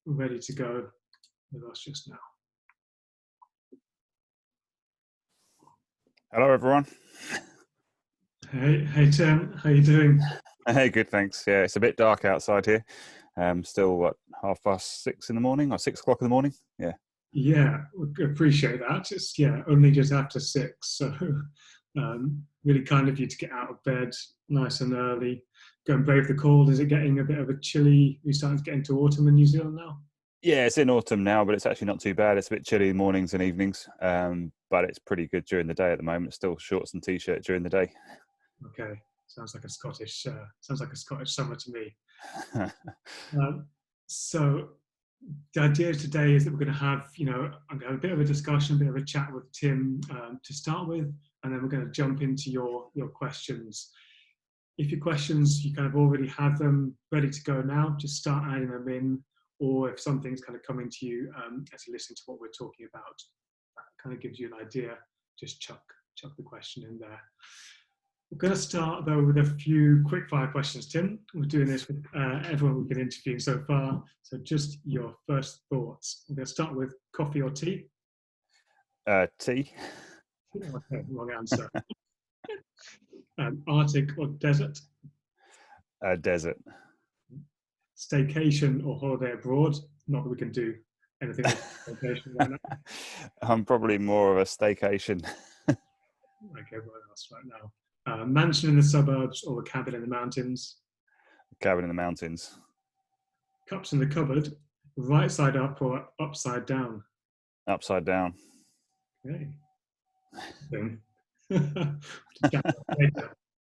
ready to go with us just now. Hello, everyone. Hey Tim, how you doing? Hey, good, thanks. Yeah, it's a bit dark outside here. Still, what, 6:30 in the morning or 6 o'clock in the morning? Yeah. Yeah, we appreciate that. It's only just after 6, so really kind of you to get out of bed nice and early, go and brave the cold. Is it getting a bit of a chilly? We're starting to get into autumn in New Zealand now. Yeah, it's in autumn now, but it's actually not too bad. It's a bit chilly mornings and evenings, but it's pretty good during the day at the moment. It's still shorts and t-shirt during the day. Okay, sounds like a Scottish summer to me. So the idea today is that we're going to have, I'm going to have a bit of a discussion, a bit of a chat with Tim to start with, and then we're going to jump into your questions. If your questions, you kind of already have them ready to go now, just start adding them in, or if something's kind of coming to you as you listen to what we're talking about, that kind of gives you an idea, just chuck the question in there. We're going to start, though, with a few quick-fire questions, Tim. We're doing this with everyone we've been interviewing so far, so just your first thoughts. We're going to start with coffee or tea? Tea. Okay, wrong answer. Arctic or desert? Desert. Staycation or holiday abroad? Not that we can do anything with staycation right now. I'm probably more of a staycation. Okay, what else right now? Mansion in the suburbs or a cabin in the mountains? Cabin in the mountains. Cups in the cupboard, right side up or upside down? Upside down. Okay.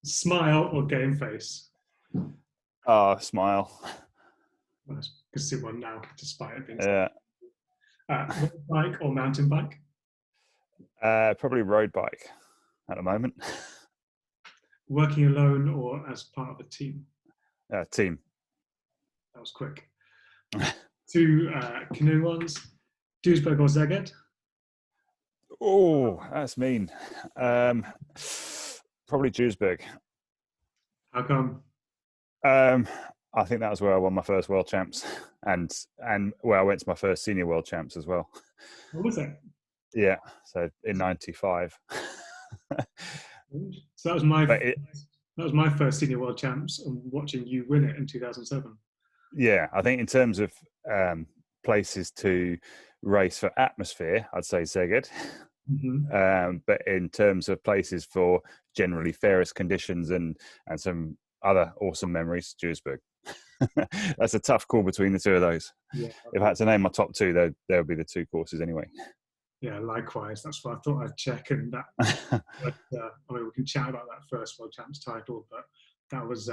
Smile or game face? Smile. I can see one now, despite it being. Yeah. Road bike or mountain bike? Probably road bike at the moment. Working alone or as part of a team? Team. That was quick. 2 canoe ones. Duisburg or Szeged? Oh, that's mean. Probably Duisburg. How come? I think that was where I won my first world champs, and where I went to my first senior world champs as well. What was it? Yeah, so in '95. So that was my first senior world champs, and watching you win it in 2007. Yeah, I think in terms of places to race for atmosphere, I'd say Szeged. Mm-hmm. But in terms of places for generally fairest conditions and some other awesome memories, Duisburg. That's a tough call between the two of those. Yeah. If I had to name my top two, there would be the two courses anyway. Yeah, likewise. That's what I thought I'd check, and that. But, I mean, we can chat about that first world champs title, but that was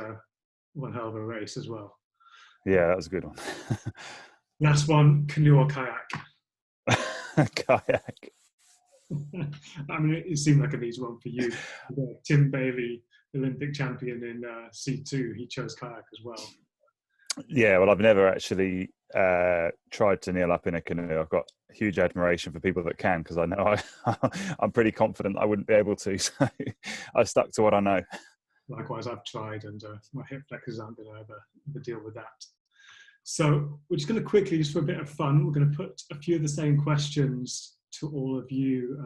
one hell of a race as well. Yeah, that was a good one. Last one, canoe or kayak? Kayak. I mean, it seemed like an easy one for you. Tim Bailey, Olympic champion in C2, he chose kayak as well. Yeah, well, I've never actually tried to kneel up in a canoe. I've got huge admiration for people that can, because I know I'm pretty confident I wouldn't be able to. So I stuck to what I know. Likewise, I've tried, and my hip flexors aren't going to ever deal with that. So we're just going to quickly, just for a bit of fun, we're going to put a few of the same questions to all of you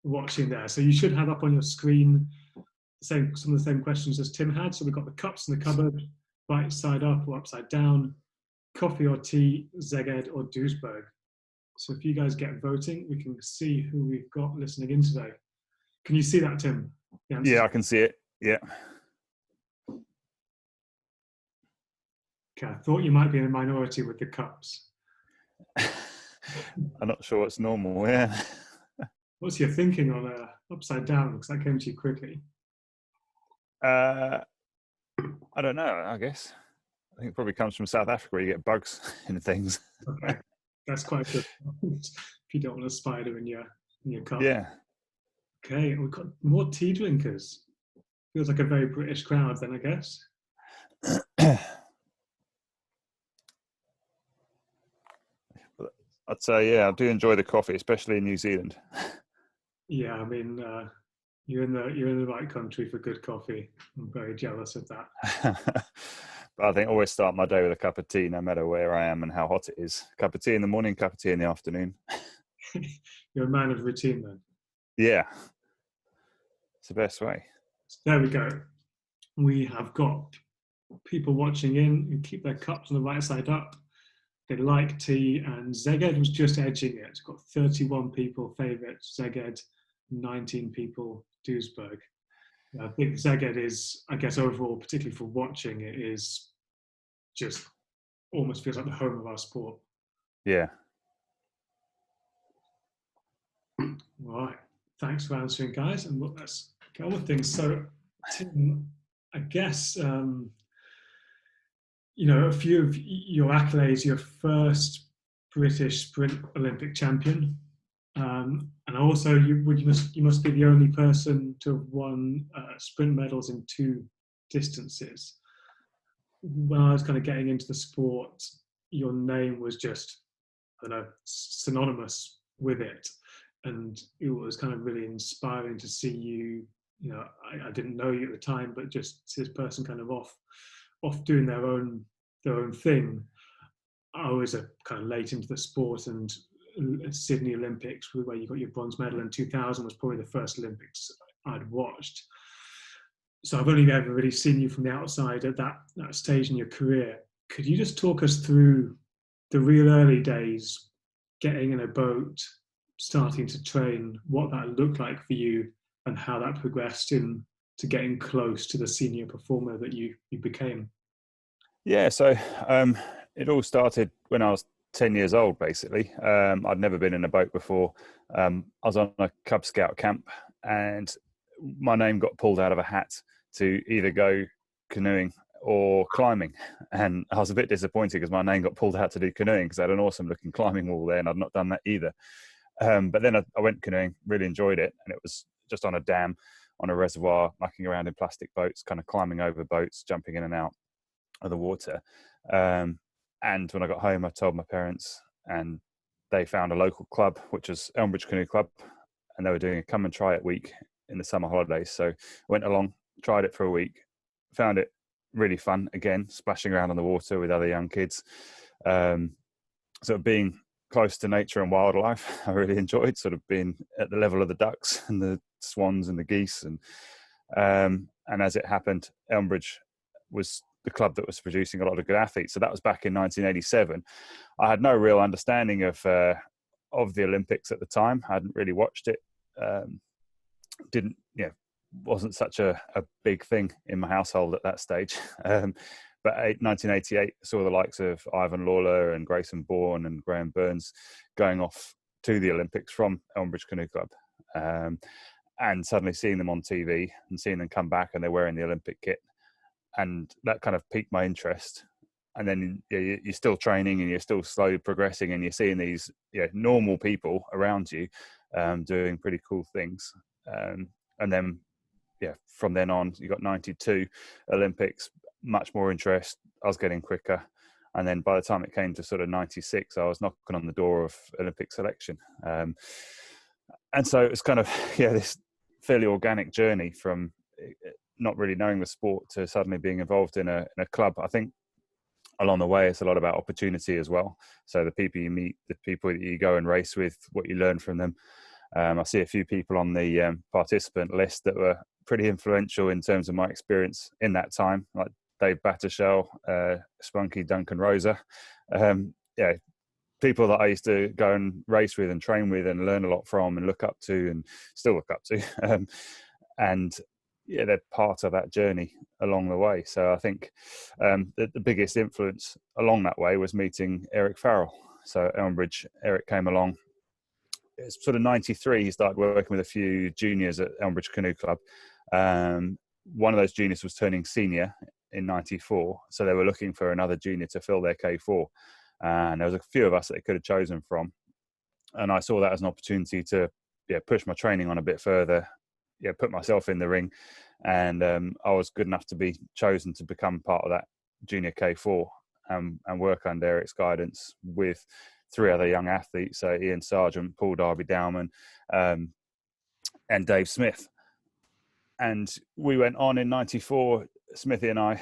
watching there. So you should have up on your screen some of the same questions as Tim had. So we've got the cups in the cupboard, right side up or upside down, coffee or tea, Szeged or Duisburg. So if you guys get voting, we can see who we've got listening in today. Can you see that, Tim? Yeah, I can see it. Yeah. Okay, I thought you might be in a minority with the cups. I'm not sure it's normal, yeah. What's your thinking on upside down? Because that came to you quickly. I don't know, I guess. I think it probably comes from South Africa where you get bugs in things. Okay, that's quite good. If you don't want a spider in your cup. Yeah. Okay, we've got more tea drinkers. Feels like a very British crowd then, I guess. I'd say, yeah, I do enjoy the coffee, especially in New Zealand. Yeah, I mean, you're in the right country for good coffee. I'm very jealous of that. I think I always start my day with a cup of tea, no matter where I am and how hot it is. Cup of tea in the morning, cup of tea in the afternoon. You're a man of routine then. Yeah, it's the best way. So there we go. We have got people watching in who keep their cups on the right side up. They like tea, and Szeged was just edging it. It's got 31 people favourite Szeged, 19 people Duisburg. I think Szeged is, I guess, overall, particularly for watching, it is just almost feels like the home of our sport. Yeah. All right. Thanks for answering, guys. And let's get on with things. So, Tim, I guess, a few of your accolades, your first British sprint Olympic champion. And also, you must be the only person to have won sprint medals in 2 distances. When I was kind of getting into the sport, your name was just, I don't know, synonymous with it. And it was kind of really inspiring to see you, I didn't know you at the time, but just this person kind of off doing their own thing. I was kind of late into the sport, and Sydney Olympics, where you got your bronze medal in 2000, was probably the first Olympics I'd watched. So I've only ever really seen you from the outside at that stage in your career. Could you just talk us through the real early days, getting in a boat, starting to train, what that looked like for you, and how that progressed into getting close to the senior performer that you became? Yeah, so it all started when I was 10 years old, basically. I'd never been in a boat before. I was on a Cub Scout camp, and my name got pulled out of a hat to either go canoeing or climbing. And I was a bit disappointed because my name got pulled out to do canoeing, because I had an awesome looking climbing wall there and I'd not done that either. But then I went canoeing, really enjoyed it. And it was just on a dam, on a reservoir, mucking around in plastic boats, kind of climbing over boats, jumping in and out of the water. And when I got home, I told my parents, and they found a local club, which was Elmbridge Canoe Club, and they were doing a come and try it week in the summer holidays. So I went along, tried it for a week, found it really fun, again, splashing around on the water with other young kids. So being close to nature and wildlife, I really enjoyed, sort of being at the level of the ducks and the swans and the geese. And as it happened, Elmbridge was the club that was producing a lot of good athletes. So that was back in 1987. I had no real understanding of the Olympics at the time. I hadn't really watched it. Wasn't such a big thing in my household at that stage. But 1988 saw the likes of Ivan Lawler and Grayson Bourne and Graham Burns going off to the Olympics from Elmbridge Canoe Club. And suddenly seeing them on TV and seeing them come back and they're wearing the Olympic kit. And that kind of piqued my interest. And then you're still training and you're still slowly progressing, and you're seeing these normal people around you doing pretty cool things. And then, from then on, you got 92 Olympics, much more interest. I was getting quicker. And then by the time it came to sort of 96, I was knocking on the door of Olympic selection. And so it was kind of, this fairly organic journey from not really knowing the sport to suddenly being involved in a club. I think along the way, it's a lot about opportunity as well. So the people you meet, the people that you go and race with, what you learn from them. I see a few people on the participant list that were pretty influential in terms of my experience in that time, like Dave Battershell, Spunky Duncan Rosa. People that I used to go and race with and train with and learn a lot from and look up to and still look up to. And they're part of that journey along the way. So I think the biggest influence along that way was meeting Eric Farrell. So Elmbridge, Eric came along. It's sort of 93, he started working with a few juniors at Elmbridge Canoe Club. One of those juniors was turning senior in 94. So they were looking for another junior to fill their K4. And there was a few of us that they could have chosen from. And I saw that as an opportunity to push my training on a bit further, put myself in the ring. And I was good enough to be chosen to become part of that junior K4 and work under Eric's guidance with 3 other young athletes, Ian Sargent, Paul Darby-Dowman, and Dave Smith. And we went on in 94, Smithy and I,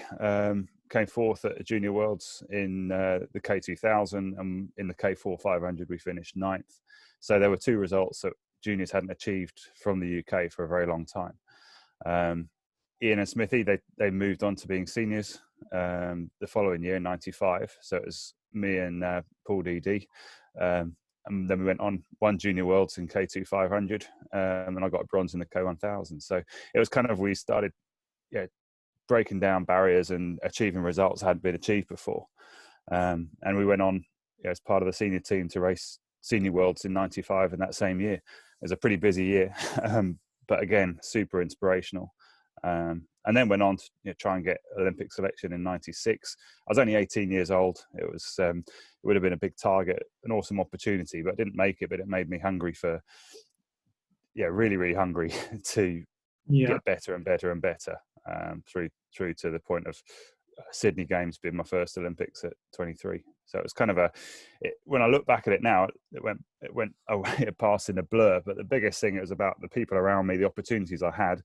came fourth at the Junior Worlds in the K2000, and in the K4 500 we finished ninth. So there were two results that juniors hadn't achieved from the UK for a very long time. Ian and Smithy, they moved on to being seniors the following year in '95. So it was me and Paul Dd. And then we went on, won Junior Worlds in K2 500, and I got a bronze in the K1000. So it was kind of, we started breaking down barriers and achieving results that hadn't been achieved before. And we went on as part of the senior team to race Senior Worlds in '95 in that same year. It was a pretty busy year, but again, super inspirational. And then went on to try and get Olympic selection in '96. I was only 18 years old. It was it would have been a big target, an awesome opportunity, but I didn't make it. But it made me hungry for, really, really hungry to get better and better and better, through to the point of Sydney Games being my first Olympics at 23. So it was kind of when I look back at it now, it went away, it passed in a blur. But the biggest thing, it was about the people around me, the opportunities I had,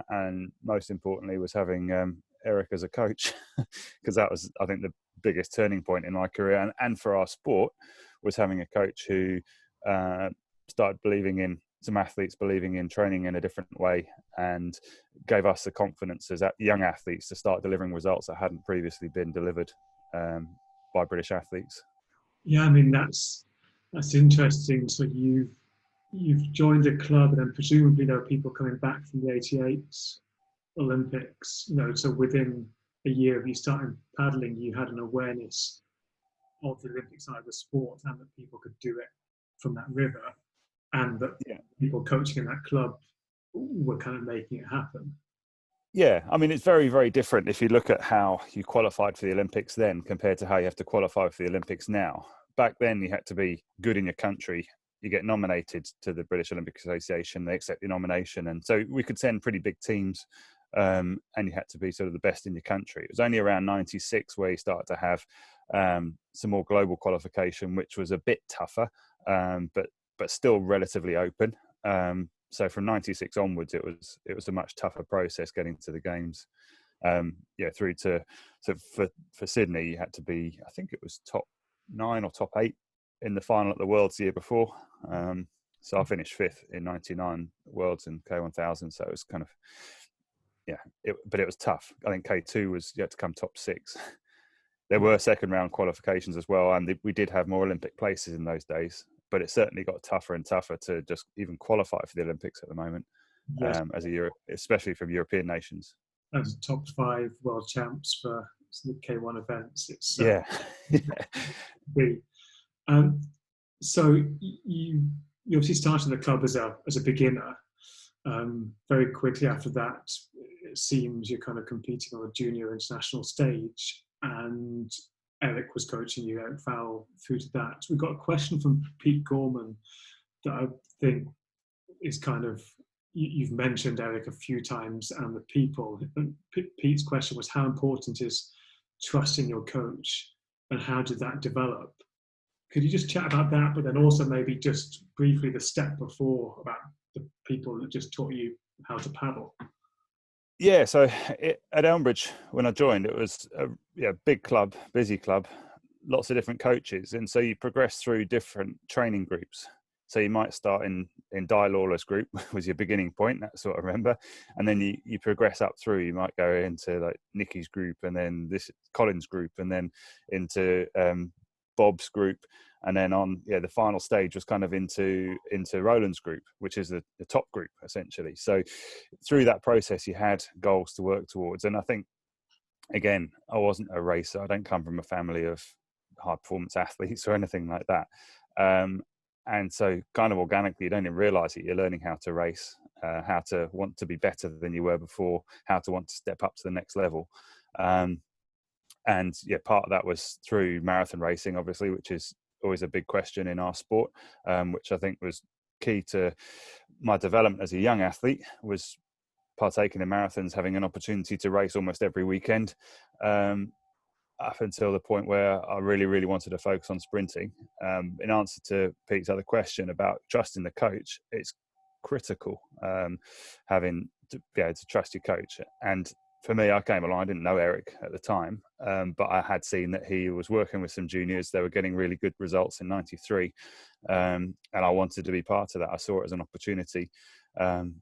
and most importantly was having Eric as a coach, because that was, I think, the biggest turning point in my career, and for our sport, was having a coach who started believing in some athletes, believing in training in a different way, and gave us the confidence as young athletes to start delivering results that hadn't previously been delivered by British athletes. Yeah, I mean, that's interesting. So you've joined a club, and then presumably there are people coming back from the '88 Olympics. So within a year of you starting paddling, you had an awareness of the Olympic side of the sport, and that people could do it from that river, and that people coaching in that club were kind of making it happen. Yeah, I mean, it's very, very different if you look at how you qualified for the Olympics then compared to how you have to qualify for the Olympics now. Back then, you had to be good in your country. You get nominated to the British Olympic Association, they accept your nomination. And so we could send pretty big teams, and you had to be sort of the best in your country. It was only around '96 where you started to have some more global qualification, which was a bit tougher, but still relatively open. So from '96 onwards, it was a much tougher process getting to the games. Through to for Sydney, you had to be, I think it was top 9 or top 8 in the final at the Worlds the year before. So I finished 5th in '99 Worlds and K1000. So it was kind of, but it was tough. I think K2 was, you had to come top 6. There were second round qualifications as well, and we did have more Olympic places in those days. But it certainly got tougher and tougher to just even qualify for the Olympics at the moment, especially from European nations. As top 5 world champs for the K1 events, it's so you obviously started the club as a beginner. Very quickly after that, it seems you're kind of competing on a junior international stage, and Eric was coaching you, Eric Fowle, through to that. We've got a question from Pete Gorman that I think is kind of, you've mentioned Eric a few times and the people. Pete's question was, how important is trusting your coach, and how did that develop? Could you just chat about that, but then also maybe just briefly the step before, about the people that just taught you how to paddle? Yeah, so at Elmbridge, when I joined, it was a big club, busy club, lots of different coaches. And so you progress through different training groups. So you might start in Di Lawler's group, was your beginning point, that's what I remember. And then you progress up through. You might go into like Nicky's group, and then this Colin's group, and then into Bob's group. And then on, the final stage was kind of into Roland's group, which is the top group, essentially. So through that process, you had goals to work towards. And I think, again, I wasn't a racer. I don't come from a family of high performance athletes or anything like that. And so kind of organically, you don't even realize it. You're learning how to race, how to want to be better than you were before, how to want to step up to the next level. And part of that was through marathon racing, obviously, which is always a big question in our sport, which I think was key to my development as a young athlete, was partaking in marathons, having an opportunity to race almost every weekend, up until the point where I really, really wanted to focus on sprinting. In answer to Pete's other question about trusting the coach, it's critical, having to be able to trust your coach. And for me, I came along, I didn't know Eric at the time, but I had seen that he was working with some juniors. They were getting really good results in '93. And I wanted to be part of that. I saw it as an opportunity. And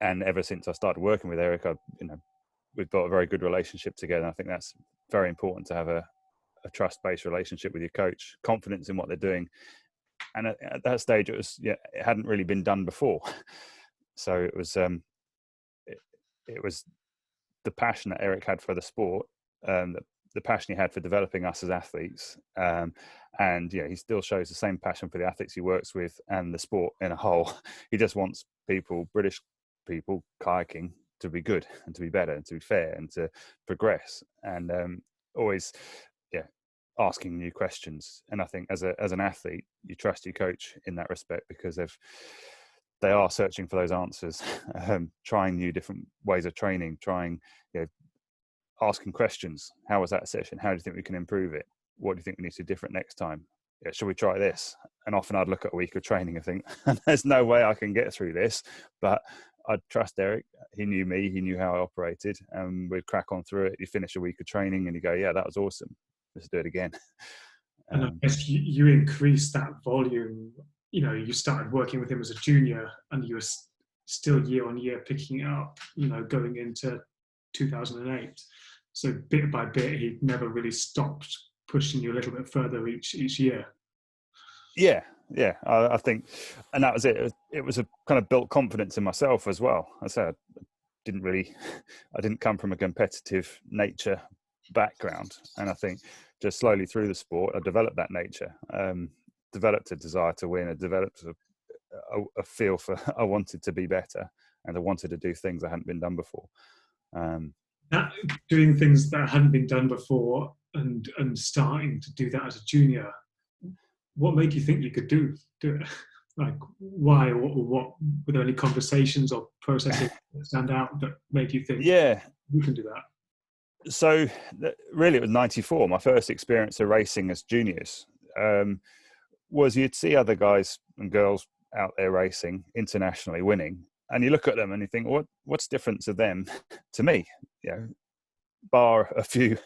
ever since I started working with Eric, we've got a very good relationship together. I think that's very important, to have a trust-based relationship with your coach, confidence in what they're doing. And at that stage, it hadn't really been done before. So it was the passion that Eric had for the sport, the passion he had for developing us as athletes, and he still shows the same passion for the athletes he works with and the sport in a whole. He just wants British people kayaking to be good and to be better and to be fair and to progress, and always asking new questions. And I think as an athlete, you trust your coach in that respect, because they are searching for those answers, trying new different ways of training, asking questions. How was that session? How do you think we can improve it? What do you think we need to do different next time? Should we try this? And often I'd look at a week of training and think, there's no way I can get through this, but I'd trust Eric. He knew me, he knew how I operated, and we'd crack on through it. You finish a week of training and you go, yeah, that was awesome. Let's do it again. And I guess you increased that volume. You started working with him as a junior, and you were still year on year picking it up, going into 2008. So bit by bit, he never really stopped pushing you a little bit further each year. Yeah. I think, and that was it. It was a kind of built confidence in myself as well. I said, I didn't come from a competitive nature background. And I think just slowly through the sport, I developed that nature, developed a desire to win, I developed a feel for, I wanted to be better, and I wanted to do things that hadn't been done before. Doing things that hadn't been done before and starting to do that as a junior, what made you think you could do it? Like, why, or what, were there any conversations or processes that stand out that made you think, we can do that? So really it was '94, my first experience of racing as juniors, was you'd see other guys and girls out there racing internationally, winning, and you look at them and you think, what's different to them to me? Bar a few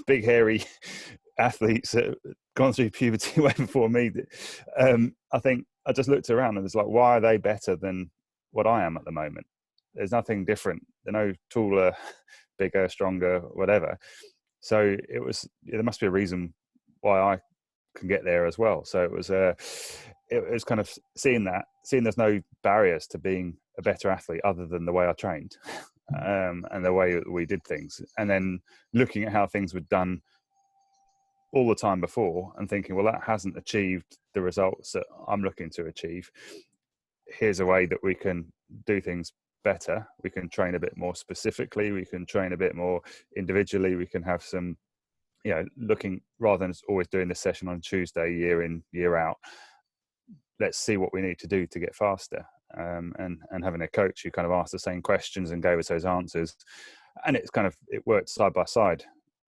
big hairy athletes that gone through puberty way before me. I think I just looked around and it's like, why are they better than what I am at the moment? There's nothing different. They're no taller, bigger, stronger, whatever. So there must be a reason why I can get there as well. So it was kind of seeing there's no barriers to being a better athlete other than the way I trained, and the way that we did things, and then looking at how things were done all the time before and thinking, well, that hasn't achieved the results that I'm looking to achieve. Here's a way that we can do things better. We can train a bit more specifically. We can train a bit more individually. We can have some, looking, rather than always doing this session on Tuesday, year in, year out, let's see what we need to do to get faster. And having a coach who kind of asked the same questions and gave us those answers. And it worked side by side.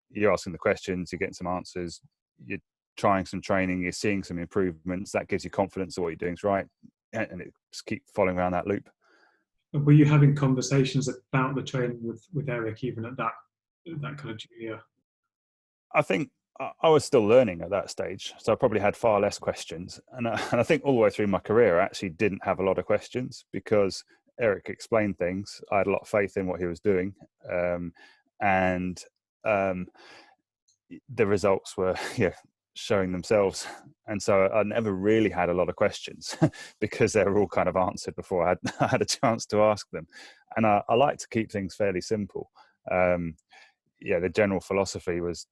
You're asking the questions, you're getting some answers, you're trying some training, you're seeing some improvements. That gives you confidence that what you're doing is right. And it just keeps following around that loop. Were you having conversations about the training with Eric even at that kind of junior? I think I was still learning at that stage, so I probably had far less questions. And I think all the way through my career, I actually didn't have a lot of questions because Eric explained things. I had a lot of faith in what he was doing, and the results were showing themselves. And so I never really had a lot of questions because they were all kind of answered before I had a chance to ask them. And I like to keep things fairly simple. The general philosophy was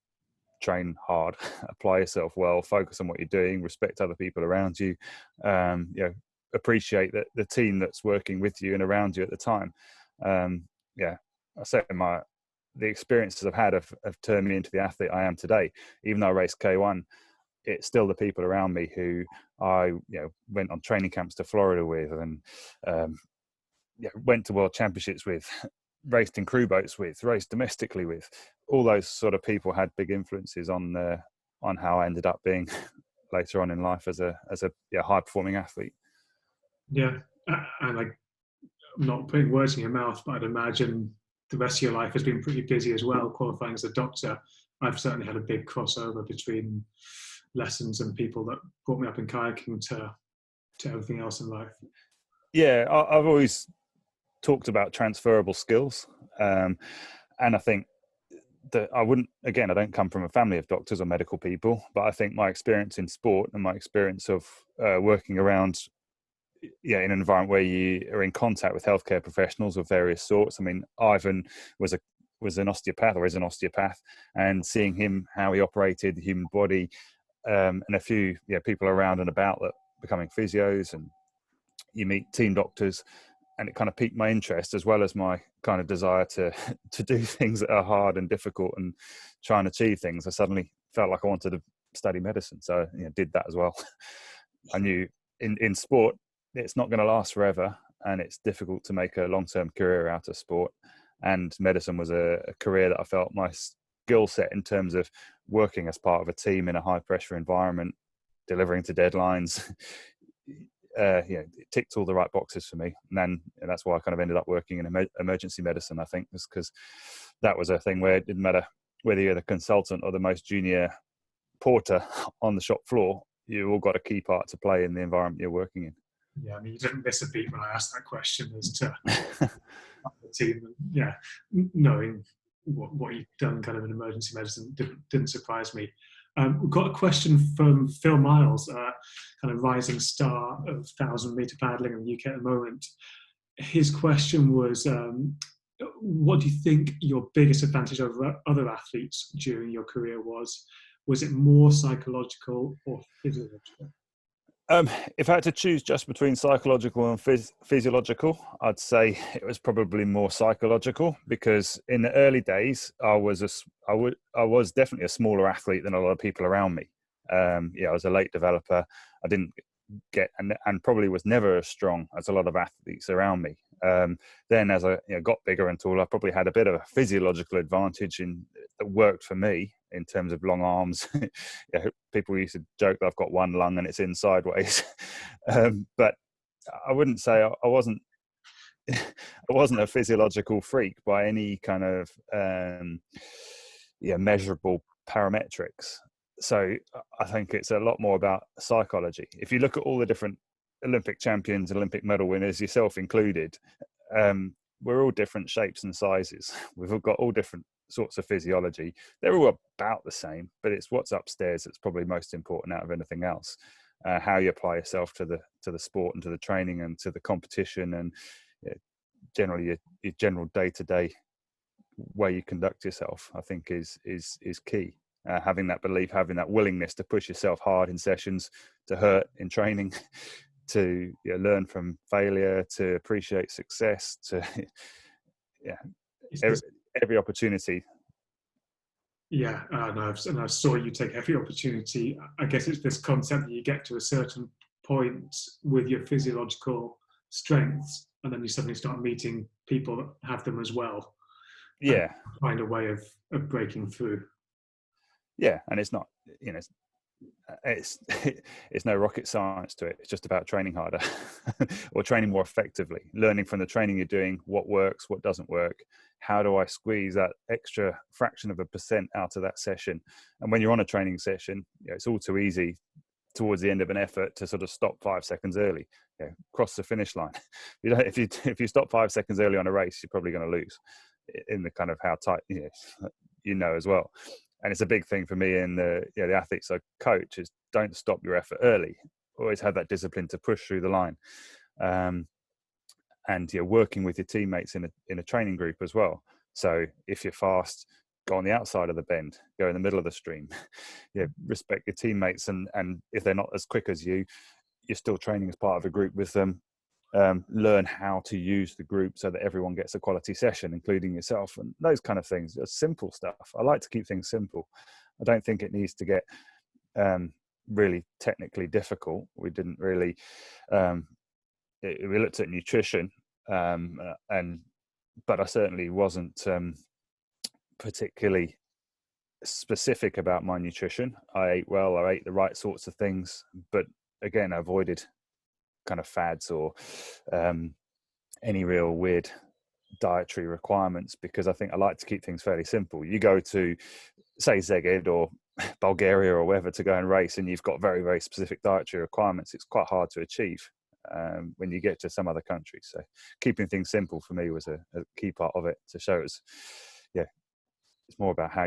train hard, apply yourself well, focus on what you're doing, respect other people around you, appreciate the team that's working with you and around you at the time. I say the experiences I've had have turned me into the athlete I am today. Even though I raced K1, it's still the people around me who I went on training camps to Florida with, and went to world championships with, raced in crew boats with, raced domestically with. All those sort of people had big influences on how I ended up being later on in life as a high performing athlete. Yeah, and I'm not putting words in your mouth, but I'd imagine the rest of your life has been pretty busy as well, qualifying as a doctor. I've certainly had a big crossover between lessons and people that brought me up in kayaking to everything else in life. Yeah, I've always talked about transferable skills, and I think that I don't come from a family of doctors or medical people, but I think my experience in sport and my experience of working around, in an environment where you are in contact with healthcare professionals of various sorts. I mean, Ivan was an osteopath, or is an osteopath, and seeing him, how he operated the human body, and a few people around and about that becoming physios, and you meet team doctors, and it kind of piqued my interest, as well as my kind of desire to do things that are hard and difficult and try and achieve things. I suddenly felt like I wanted to study medicine, so did that as well. I knew in sport it's not going to last forever, and it's difficult to make a long-term career out of sport, and medicine was a career that I felt my skill set in terms of working as part of a team in a high pressure environment, delivering to deadlines, it ticked all the right boxes for me. And then that's why I kind of ended up working in emergency medicine, I think, was because that was a thing where it didn't matter whether you're the consultant or the most junior porter on the shop floor, you all got a key part to play in the environment you're working in. Yeah, I mean, you didn't miss a beat when I asked that question as to the team. Yeah, knowing what you've done kind of in emergency medicine didn't surprise me. We've got a question from Phil Miles, kind of rising star of 1,000-meter paddling in the UK at the moment. His question was, what do you think your biggest advantage over other athletes during your career was? Was it more psychological or physiological? If I had to choose just between psychological and physiological, I'd say it was probably more psychological, because in the early days, I was definitely a smaller athlete than a lot of people around me. I was a late developer. I didn't get and probably was never as strong as a lot of athletes around me. Then as I got bigger and taller, I probably had a bit of a physiological advantage that worked for me in terms of long arms. People used to joke that I've got one lung and it's in sideways. But I wouldn't say I wasn't a physiological freak by any kind of measurable parametrics. So I think it's a lot more about psychology. If you look at all the different Olympic champions, Olympic medal winners, yourself included, we're all different shapes and sizes. We've all got all different sorts of physiology. They're all about the same, but it's what's upstairs that's probably most important out of anything else. How you apply yourself to the sport and to the training and to the competition, and generally your general day-to-day way you conduct yourself, I think is key. Having that belief, having that willingness to push yourself hard in sessions, to hurt in training, to learn from failure, to appreciate success, to every opportunity. Yeah, and I saw you take every opportunity. I guess it's this concept that you get to a certain point with your physiological strengths, and then you suddenly start meeting people that have them as well. Yeah, find a way of breaking through. Yeah, and it's not, it's no rocket science to it. It's just about training harder or training more effectively, learning from the training you're doing, what works, what doesn't work. How do I squeeze that extra fraction of a percent out of that session? And when you're on a training session, it's all too easy towards the end of an effort to sort of stop 5 seconds early, cross the finish line. If you stop 5 seconds early on a race, you're probably going to lose in the kind of how tight, as well. And it's a big thing for me in the athletes I coach is don't stop your effort early. Always have that discipline to push through the line, and working with your teammates in a training group as well. So if you're fast, go on the outside of the bend, go in the middle of the stream. Respect your teammates, and if they're not as quick as you, you're still training as part of a group with them. Learn how to use the group so that everyone gets a quality session, including yourself, and those kind of things. Just simple stuff. I like to keep things simple. I don't think it needs to get really technically difficult. We didn't really. We looked at nutrition, but I certainly wasn't particularly specific about my nutrition. I ate well. I ate the right sorts of things, but again, I avoided kind of fads or any real weird dietary requirements, because I think I like to keep things fairly simple. You go to, say, Szeged or Bulgaria or wherever to go and race, and you've got very, very specific dietary requirements. It's quite hard to achieve when you get to some other countries. So keeping things simple for me was a key part of it, to show us, yeah, it's more about how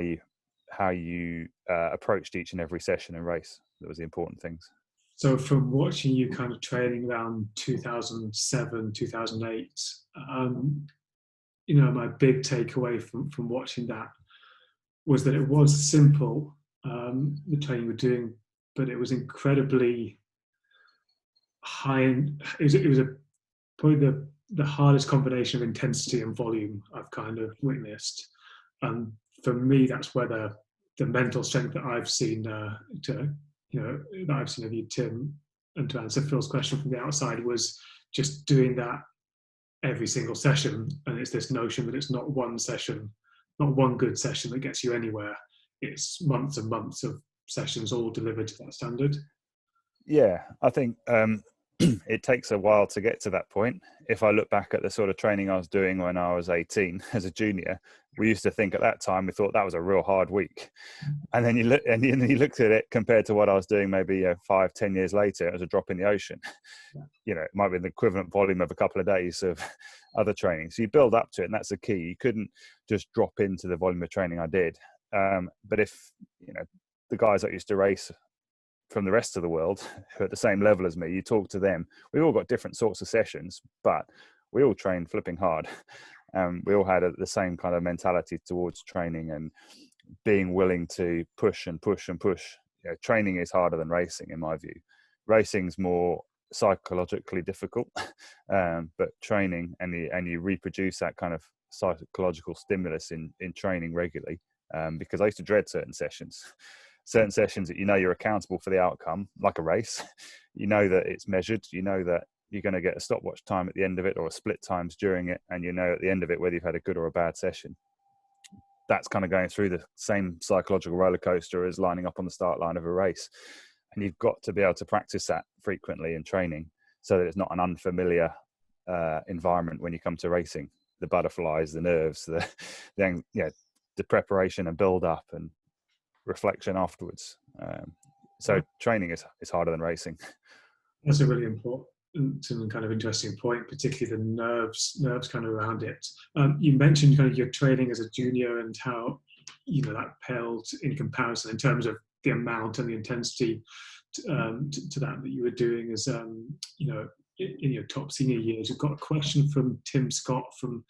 you approached each and every session and race that was the important things. So from watching you kind of training around 2007, 2008, my big takeaway from watching that was that it was simple, the training you were doing, but it was incredibly high. It was probably the hardest combination of intensity and volume I've kind of witnessed. And for me, that's where the mental strength that I've seen that I've seen of you, Tim, and to answer Phil's question from the outside, was just doing that every single session. And it's this notion that it's not one session, not one good session that gets you anywhere. It's months and months of sessions all delivered to that standard. Yeah, I think it takes a while to get to that point. If I look back at the sort of training I was doing when I was 18 as a junior, we used to think at that time, we thought that was a real hard week. And then you looked at it compared to what I was doing maybe 5-10 years later, it was a drop in the ocean. It might be the equivalent volume of a couple of days of other training. So you build up to it, and that's the key. You couldn't just drop into the volume of training I did. But if, the guys that used to race from the rest of the world who are at the same level as me, you talk to them, we all got different sorts of sessions, but we all trained flipping hard. We all had the same kind of mentality towards training and being willing to push and push and push. Training is harder than racing, in my view. Racing's more psychologically difficult, but training, and you reproduce that kind of psychological stimulus in training regularly, because I used to dread certain sessions that you're accountable for the outcome, like a race. You know that it's measured, you know that you're going to get a stopwatch time at the end of it, or a split times during it, and at the end of it whether you've had a good or a bad session. That's kind of going through the same psychological roller coaster as lining up on the start line of a race. And you've got to be able to practice that frequently in training, so that it's not an unfamiliar environment when you come to racing. The butterflies, the nerves, the preparation and build up and reflection afterwards. So training is harder than racing. That's a really important and kind of interesting point, particularly the nerves kind of around it. You mentioned kind of your training as a junior and how that paled in comparison in terms of the amount and the intensity to that you were doing as in your top senior years. We've got a question from Tim Scott from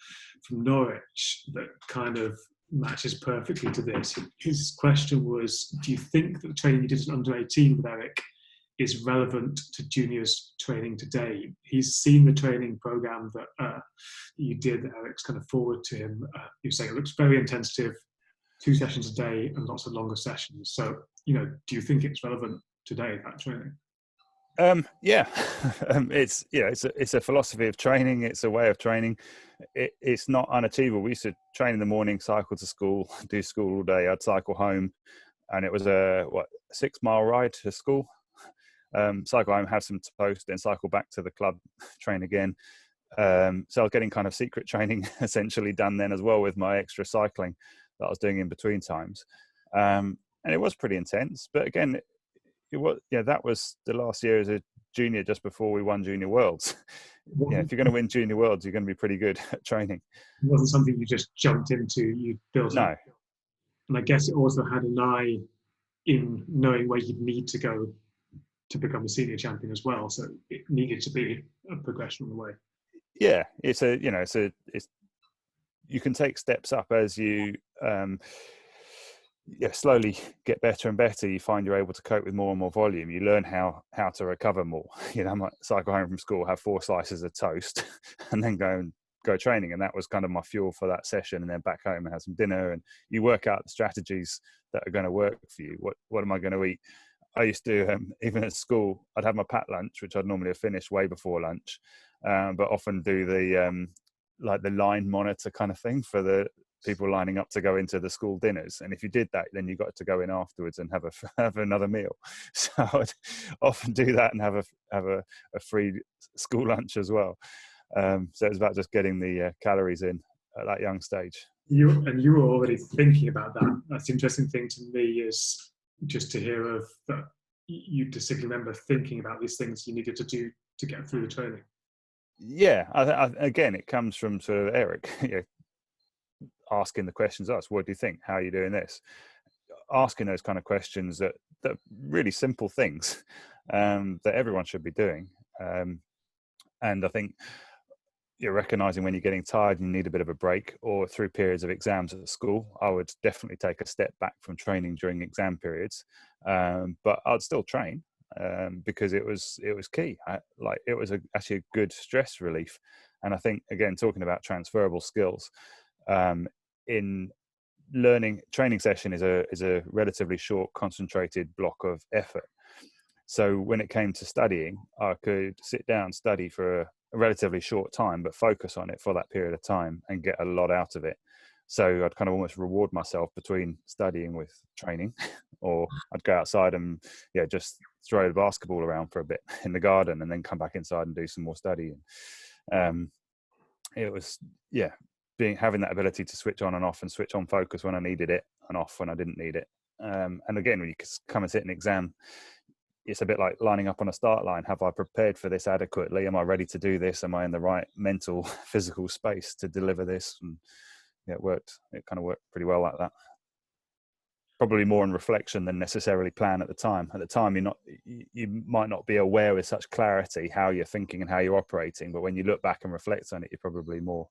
Norwich that kind of matches perfectly to this. His question was, do you think that the training you did as under 18 with Eric is relevant to juniors training today? He's seen the training program that you did, that Eric's kind of forward to him. You say it looks very intensive, 2 sessions a day and lots of longer sessions. So, do you think it's relevant today, that training? Yeah, it's a philosophy of training. It's a way of training. It's not unachievable. We used to train in the morning, cycle to school, do school all day. I'd cycle home, and it was a 6-mile ride to school. Cycle home, have some toast, then cycle back to the club, train again. So I was getting kind of secret training essentially done then as well, with my extra cycling that I was doing in between times. And it was pretty intense, but again, that was the last year as a junior, just before we won Junior Worlds. If you're going to win Junior Worlds, you're going to be pretty good at training. It wasn't something you just jumped into, you built No. up. And I guess it also had an eye in knowing where you'd need to go to become a senior champion as well. So it needed to be a progression on the way. Yeah, you can take steps up as you slowly get better and better. You find you're able to cope with more and more volume. You learn how to recover more. I might cycle home from school, have 4 slices of toast, and then go training. And that was kind of my fuel for that session. And then back home and have some dinner. And you work out the strategies that are going to work for you. What am I going to eat? I used to, even at school, I'd have my packed lunch, which I'd normally have finished way before lunch, but often do the the line monitor kind of thing for the people lining up to go into the school dinners. And if you did that, then you got to go in afterwards and have another meal. So I'd often do that and have a free school lunch as well. So it was about just getting the calories in at that young stage. You were already thinking about that. That's the interesting thing to me, is just to hear of that you distinctly remember thinking about these things you needed to do to get through the training. Yeah, again, it comes from sort of Eric, asking the questions. Us, what do you think? How are you doing this? Asking those kind of questions that really simple things that everyone should be doing. And I think you're recognizing when you're getting tired and you need a bit of a break, or through periods of exams at school, I would definitely take a step back from training during exam periods. But I'd still train because it was key. It was actually a good stress relief. And I think, again, talking about transferable skills, in learning, training session is a relatively short, concentrated block of effort. So when it came to studying, I could sit down, study for a relatively short time, but focus on it for that period of time and get a lot out of it. So I'd kind of almost reward myself between studying with training, or I'd go outside and just throw the basketball around for a bit in the garden, and then come back inside and do some more studying. It was having that ability to switch on and off, and switch on focus when I needed it and off when I didn't need it. And again, when you come and sit an exam, it's a bit like lining up on a start line. Have I prepared for this adequately? Am I ready to do this? Am I in the right mental, physical space to deliver this? And it worked. It kind of worked pretty well like that. Probably more in reflection than necessarily plan at the time. At the time, you might not be aware with such clarity how you're thinking and how you're operating. But when you look back and reflect on it, you're probably more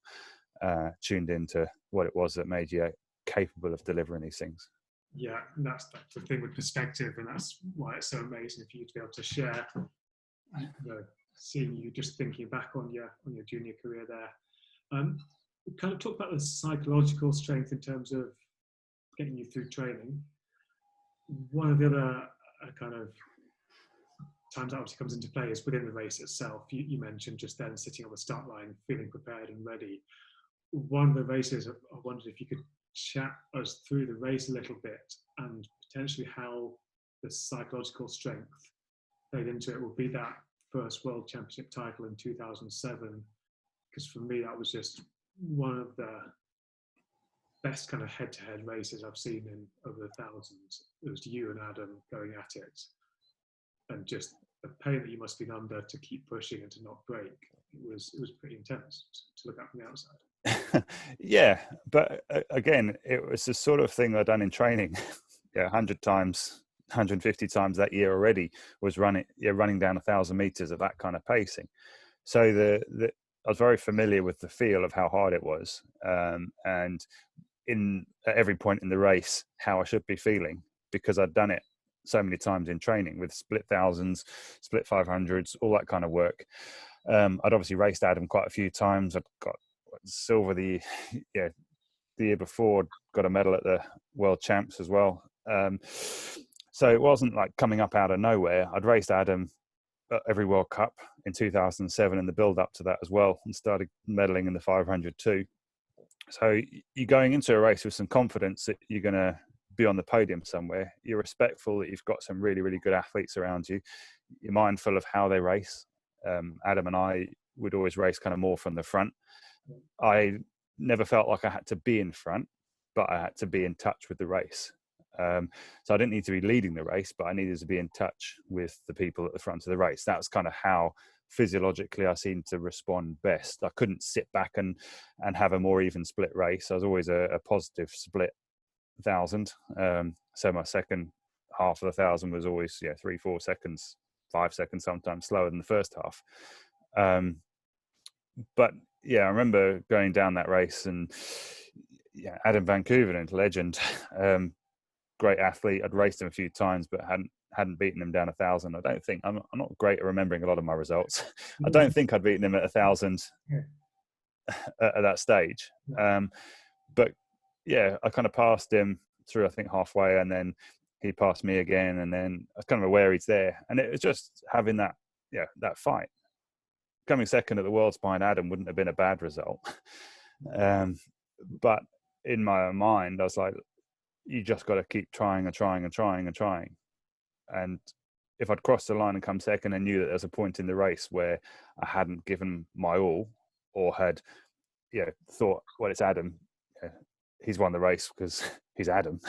tuned into what it was that made you capable of delivering these things. Yeah, that's the thing with perspective, and that's why it's so amazing for you to be able to share. Seeing you just thinking back on your junior career there. We kind of talked about the psychological strength in terms of getting you through training. One of the other kind of times that obviously comes into play is within the race itself. You mentioned just then sitting on the start line, feeling prepared and ready. One of the races, I wondered if you could chat us through the race a little bit, and potentially how the psychological strength played into it. Would be that first World Championship title in 2007, because for me that was just one of the best kind of head-to-head races I've seen in over the thousands. It was you and Adam going at it, and just the pain that you must have been under to keep pushing and to not break. It was pretty intense to look at from the outside. Yeah, but again, it was the sort of thing I'd done in training 100 times, 150 times that year already, was running down 1,000 meters at that kind of pacing. So I was very familiar with the feel of how hard it was, and at every point in the race, how I should be feeling, because I'd done it so many times in training with split thousands, split 500s, all that kind of work. I'd obviously raced Adam quite a few times. I'd got silver the year before, got a medal at the World Champs as well. So it wasn't like coming up out of nowhere. I'd raced Adam at every World Cup in 2007 and the build up to that as well, and started medaling in the 500 too. So you're going into a race with some confidence that you're going to be on the podium somewhere. You're respectful that you've got some really, really good athletes around you. You're mindful of how they race. Adam and I would always race kind of more from the front. I never felt like I had to be in front, but I had to be in touch with the race. So I didn't need to be leading the race, but I needed to be in touch with the people at the front of the race. That's kind of how physiologically I seemed to respond best. I couldn't sit back and have a more even split race. I was always a positive split 1,000. So my second half of the 1,000 was always 3-4 seconds, 5 seconds sometimes slower than the first half. But I remember going down that race, and Adam Van Koevelen, legend, great athlete. I'd raced him a few times, but hadn't beaten him down 1,000. I don't think I'm not great at remembering a lot of my results. I don't think I'd beaten him at 1,000 at that stage. But I kind of passed him through, I think, halfway, and then he passed me again, and then I was kind of aware he's there. And it was just having that fight. Coming second at the Worlds behind Adam wouldn't have been a bad result. But in my mind, I was like, you just got to keep trying and trying and trying and trying. And if I'd crossed the line and come second and knew that there's a point in the race where I hadn't given my all, or had thought, well, it's Adam, he's won the race because he's Adam.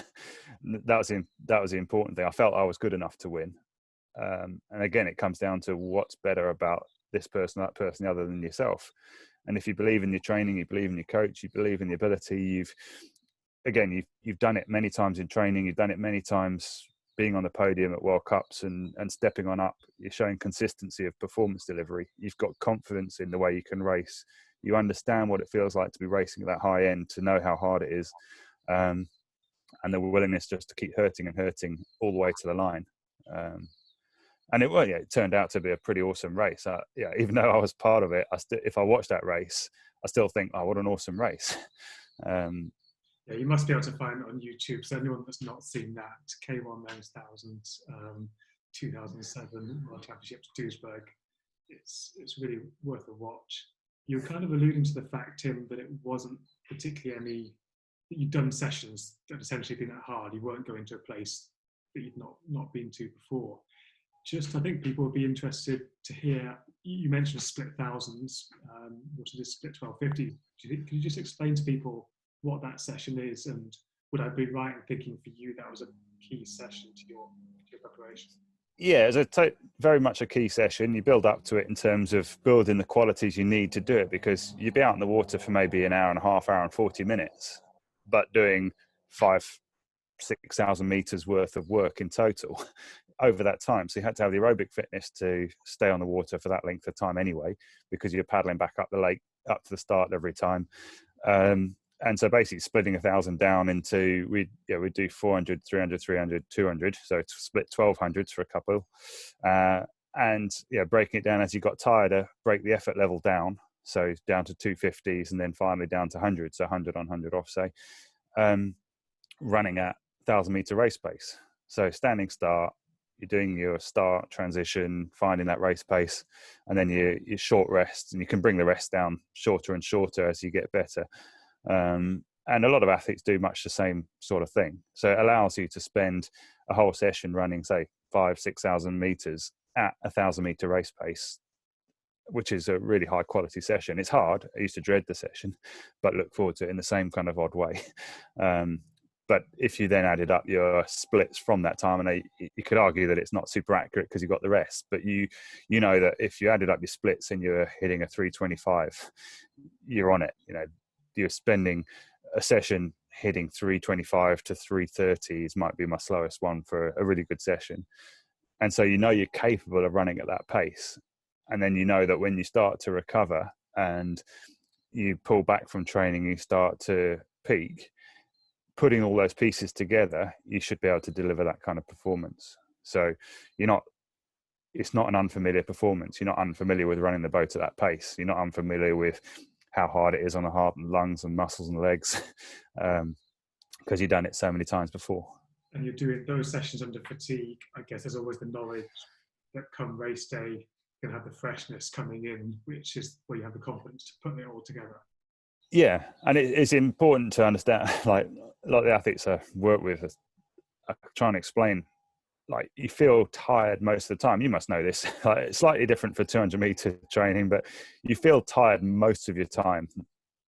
That was the important thing. I felt I was good enough to win. And again, it comes down to what's better about this person, that person, other than yourself. And if you believe in your training, you believe in your coach, you believe in the ability, you've done it many times in training, you've done it many times being on the podium at World Cups and stepping on up, you're showing consistency of performance delivery. You've got confidence in the way you can race. You understand what it feels like to be racing at that high end, to know how hard it is, and the willingness just to keep hurting and hurting all the way to the line. And it turned out to be a pretty awesome race. Even though I was part of it, if I watched that race, I still think, oh, what an awesome race. Yeah, you must be able to find it on YouTube. So anyone that's not seen that, K1 Men's 1000, 2007 World Championships, Duisburg, it's really worth a watch. You're kind of alluding to the fact, Tim, that it wasn't particularly that you'd done sessions that essentially been that hard. You weren't going to a place that you'd not been to before. I think people would be interested to hear, you mentioned split thousands, what it is, split 1250. Can you just explain to people what that session is, and would I be right in thinking for you that was a key session to your preparation? Yeah, it's very much a key session. You build up to it in terms of building the qualities you need to do it, because you'd be out in the water for maybe an hour and a half, hour and 40 minutes, but doing 6,000 meters worth of work in total over that time. So you had to have the aerobic fitness to stay on the water for that length of time anyway, because you're paddling back up the lake, up to the start every time. And so basically splitting 1,000 down into, we'd do 400, 300, 300, 200. So it's split 1,200s for a couple. And breaking it down as you got tired, break the effort level down. So down to 250s and then finally down to 100. So 100 on 100 off, say. Running at 1,000 meter race pace. So standing start, you're doing your start transition, finding that race pace, and then your short rests, and you can bring the rest down shorter and shorter as you get better. And a lot of athletes do much the same sort of thing. So it allows you to spend a whole session running, say, 5,000-6,000 meters at 1,000 meter race pace, which is a really high quality session. It's hard. I used to dread the session, but look forward to it in the same kind of odd way. But if you then added up your splits from that time, and you could argue that it's not super accurate because you got the rest, but you know that if you added up your splits and you're hitting a 325, you're on it. You're spending a session hitting 325 to 330s might be my slowest one for a really good session. And so you're capable of running at that pace. And then you know that when you start to recover and you pull back from training, you start to peak, putting all those pieces together, you should be able to deliver that kind of performance. So it's not an unfamiliar performance. You're not unfamiliar with running the boat at that pace. You're not unfamiliar with how hard it is on the heart and lungs and muscles and legs, because you've done it so many times before. And you're doing those sessions under fatigue. I guess there's always the knowledge that come race day, you're going to have the freshness coming in, which is where you have the confidence to put it all together. Yeah, and it's important to understand, like a lot of the athletes I work with are trying to explain, like, you feel tired most of the time. You must know this. Like, it's slightly different for 200 meter training, but you feel tired most of your time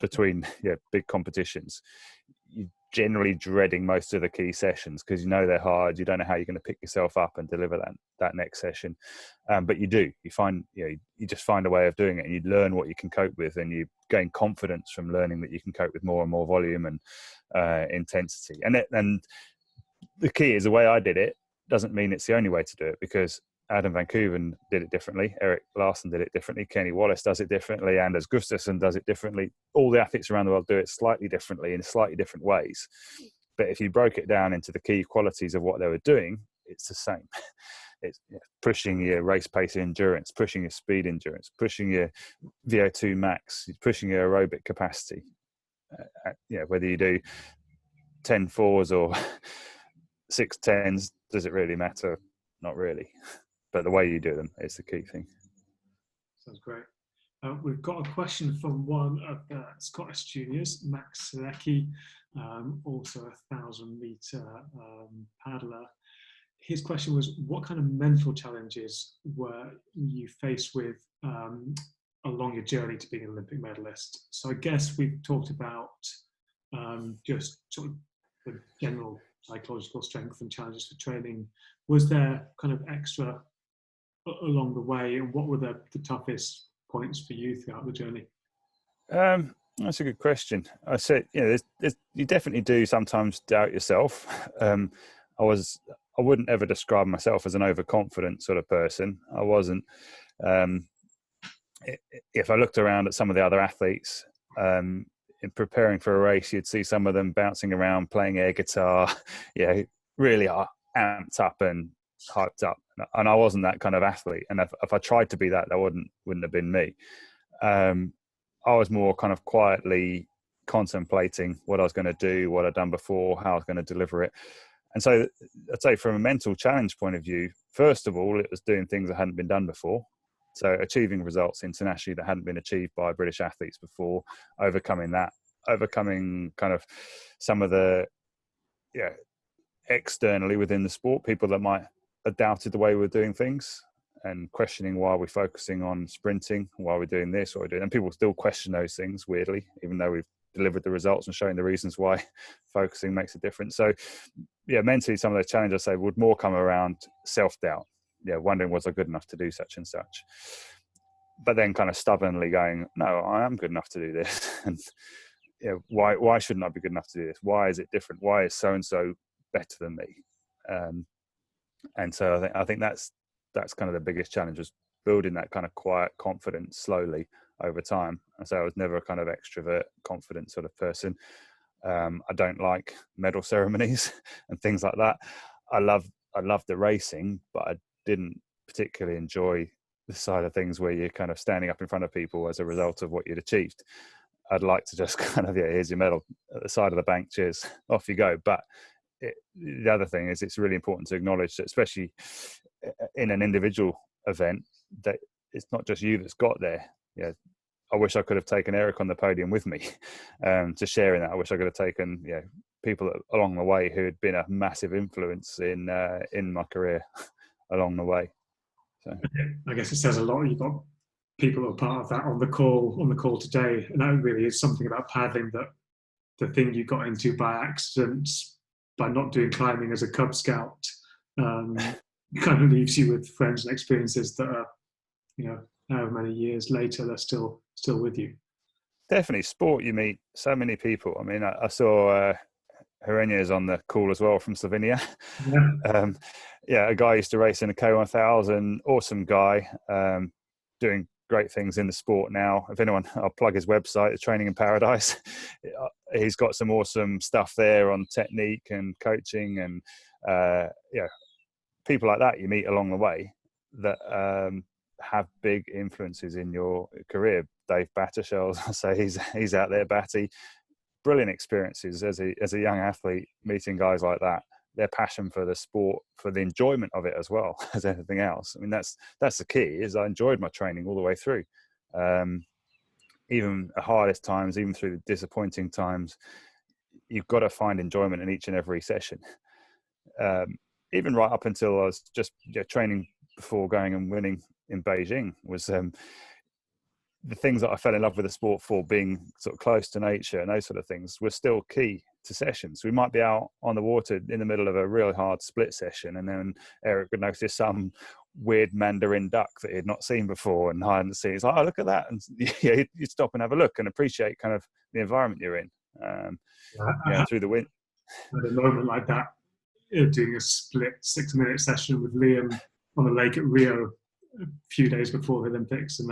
between big competitions. You're generally dreading most of the key sessions because they're hard. You don't know how you're going to pick yourself up and deliver that next session. But you do. You find you just find a way of doing it, and you learn what you can cope with, and you gain confidence from learning that you can cope with more and more volume and intensity. And the key is the way I did it doesn't mean it's the only way to do it, because Adam Van Kooven did it differently. Eric Larson did it differently. Kenny Wallace does it differently. Anders Gustafsson does it differently. All the athletes around the world do it slightly differently in slightly different ways. But if you broke it down into the key qualities of what they were doing, it's the same. It's pushing your race pace endurance, pushing your speed endurance, pushing your VO2 max, pushing your aerobic capacity. Whether you do 10 fours or 6 10s, does it really matter? Not really. But the way you do them is the key thing. Sounds great. We've got a question from one of the Scottish juniors, Max Selecki, also 1,000 meter paddler. His question was, what kind of mental challenges were you faced with along your journey to being an Olympic medalist. So I guess we've talked about just sort of the general psychological strength and challenges for training. Was there kind of extra along the way, and what were the toughest points for you throughout the journey? That's a good question. I said, you definitely do sometimes doubt yourself. I wouldn't ever describe myself as an overconfident sort of person. I wasn't. If I looked around at some of the other athletes, in preparing for a race, you'd see some of them bouncing around, playing air guitar, really amped up and hyped up. And I wasn't that kind of athlete. And if I tried to be that, that wouldn't have been me. I was more kind of quietly contemplating what I was going to do, what I'd done before, how I was going to deliver it. And so I'd say from a mental challenge point of view, first of all, it was doing things that hadn't been done before. So achieving results internationally that hadn't been achieved by British athletes before, overcoming kind of some of the, externally within the sport, people that might have doubted the way we were doing things and questioning why we're focusing on sprinting, why we're doing this, what we're doing. And people still question those things, weirdly, even though we've delivered the results and showing the reasons why focusing makes a difference. So, mentally, some of those challenges, I say, would more come around self-doubt. Wondering, was I good enough to do such and such? But then kind of stubbornly going, no, I am good enough to do this. And why shouldn't I be good enough to do this? Why is it different? Why is so-and-so better than me? And so I think that's kind of the biggest challenge, was building that kind of quiet confidence slowly over time. And so I was never a kind of extrovert, confident sort of person. I don't like medal ceremonies and things like that. I love the racing, but I didn't particularly enjoy the side of things where you're kind of standing up in front of people as a result of what you'd achieved. I'd like to just kind of, here's your medal at the side of the bank, cheers, off you go. But the other thing is, it's really important to acknowledge that, especially in an individual event, that it's not just you that's got there. I wish I could have taken Eric on the podium with me to share in that. I wish I could have taken people along the way who had been a massive influence in my career along the way. So I guess it says a lot. You've got people who are part of that on the call today, and that really is something about paddling, that the thing you got into by accident, by not doing climbing as a Cub Scout, kind of leaves you with friends and experiences that are, however many years later, they're still with you. Definitely, sport, you meet so many people. I mean, I saw Hereñas on the call as well from Slovenia. A guy used to race in a K1000, awesome guy, doing great things in the sport now. If anyone, I'll plug his website, Training in Paradise. He's got some awesome stuff there on technique and coaching, and people like that you meet along the way that have big influences in your career. Dave Battershell, I say he's out there, Batty. Brilliant experiences as a young athlete, meeting guys like that. Their passion for the sport, for the enjoyment of it as well as anything else. I mean, that's the key. Is I enjoyed my training all the way through, even the hardest times, even through the disappointing times. You've got to find enjoyment in each and every session. Even right up until I was just training before going and winning in Beijing was the things that I fell in love with the sport for, being sort of close to nature and those sort of things, were still key to sessions. We might be out on the water in the middle of a really hard split session, and then Eric would notice some weird mandarin duck that he had not seen before and I hadn't seen. It's like, oh, look at that. And you'd stop and have a look and appreciate kind of the environment you're in. Through the wind. At a moment like that, doing a split 6-minute session with Liam on the lake at Rio a few days before the Olympics, and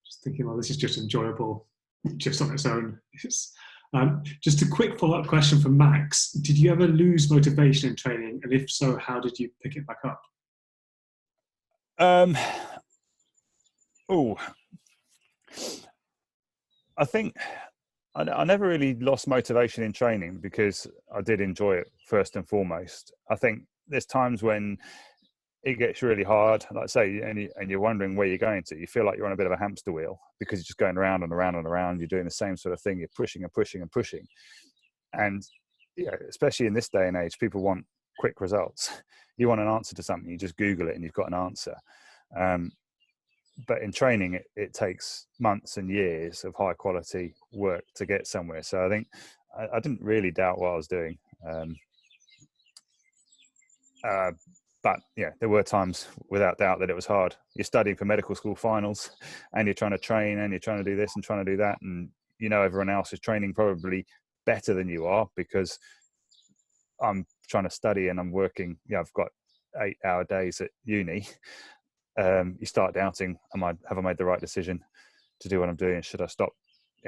just thinking, well, this is just enjoyable just on its own. Just a quick follow-up question from Max. Did you ever lose motivation in training? And if so, how did you pick it back up? I think I never really lost motivation in training, because I did enjoy it first and foremost. I think there's times when it gets really hard, like I say, and you're wondering where you're going to. You feel like you're on a bit of a hamster wheel, because you're just going around and around and around. You're doing the same sort of thing. You're pushing and pushing and pushing. And especially in this day and age, people want quick results. You want an answer to something, you just Google it and you've got an answer. but in training, it takes months and years of high quality work to get somewhere. So I think I didn't really doubt what I was doing. But yeah, there were times without doubt that it was hard. You're studying for medical school finals and you're trying to train and you're trying to do this and trying to do that. And everyone else is training probably better than you are because I'm trying to study and I'm working. I've got 8-hour days at uni. You start doubting, have I made the right decision to do what I'm doing? Should I stop?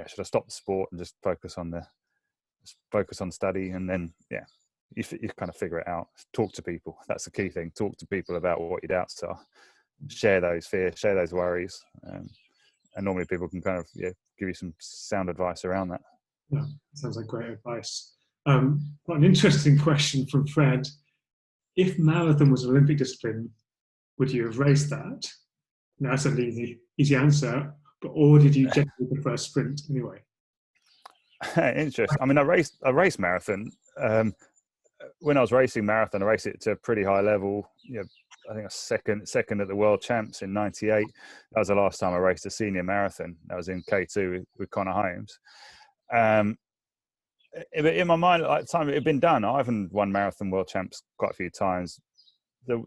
Should I stop the sport and just focus on study? And then, you kind of figure it out. Talk to people. That's the key thing. Talk to people about what your doubts are. Share those fears, share those worries. And normally people can kind of give you some sound advice around that. Yeah, sounds like great advice. Got an interesting question from Fred. If marathon was an Olympic discipline, would you have raced that? Now, that's an easy answer, or did you generally prefer sprint anyway? Interesting. I mean, I raced marathon. When I was racing marathon, I raced it to a pretty high level. I think I was second at the World Champs in '98. That was the last time I raced a senior marathon. That was in K2 with Connor Holmes. In my mind, at the time it had been done. I haven't won marathon World Champs quite a few times.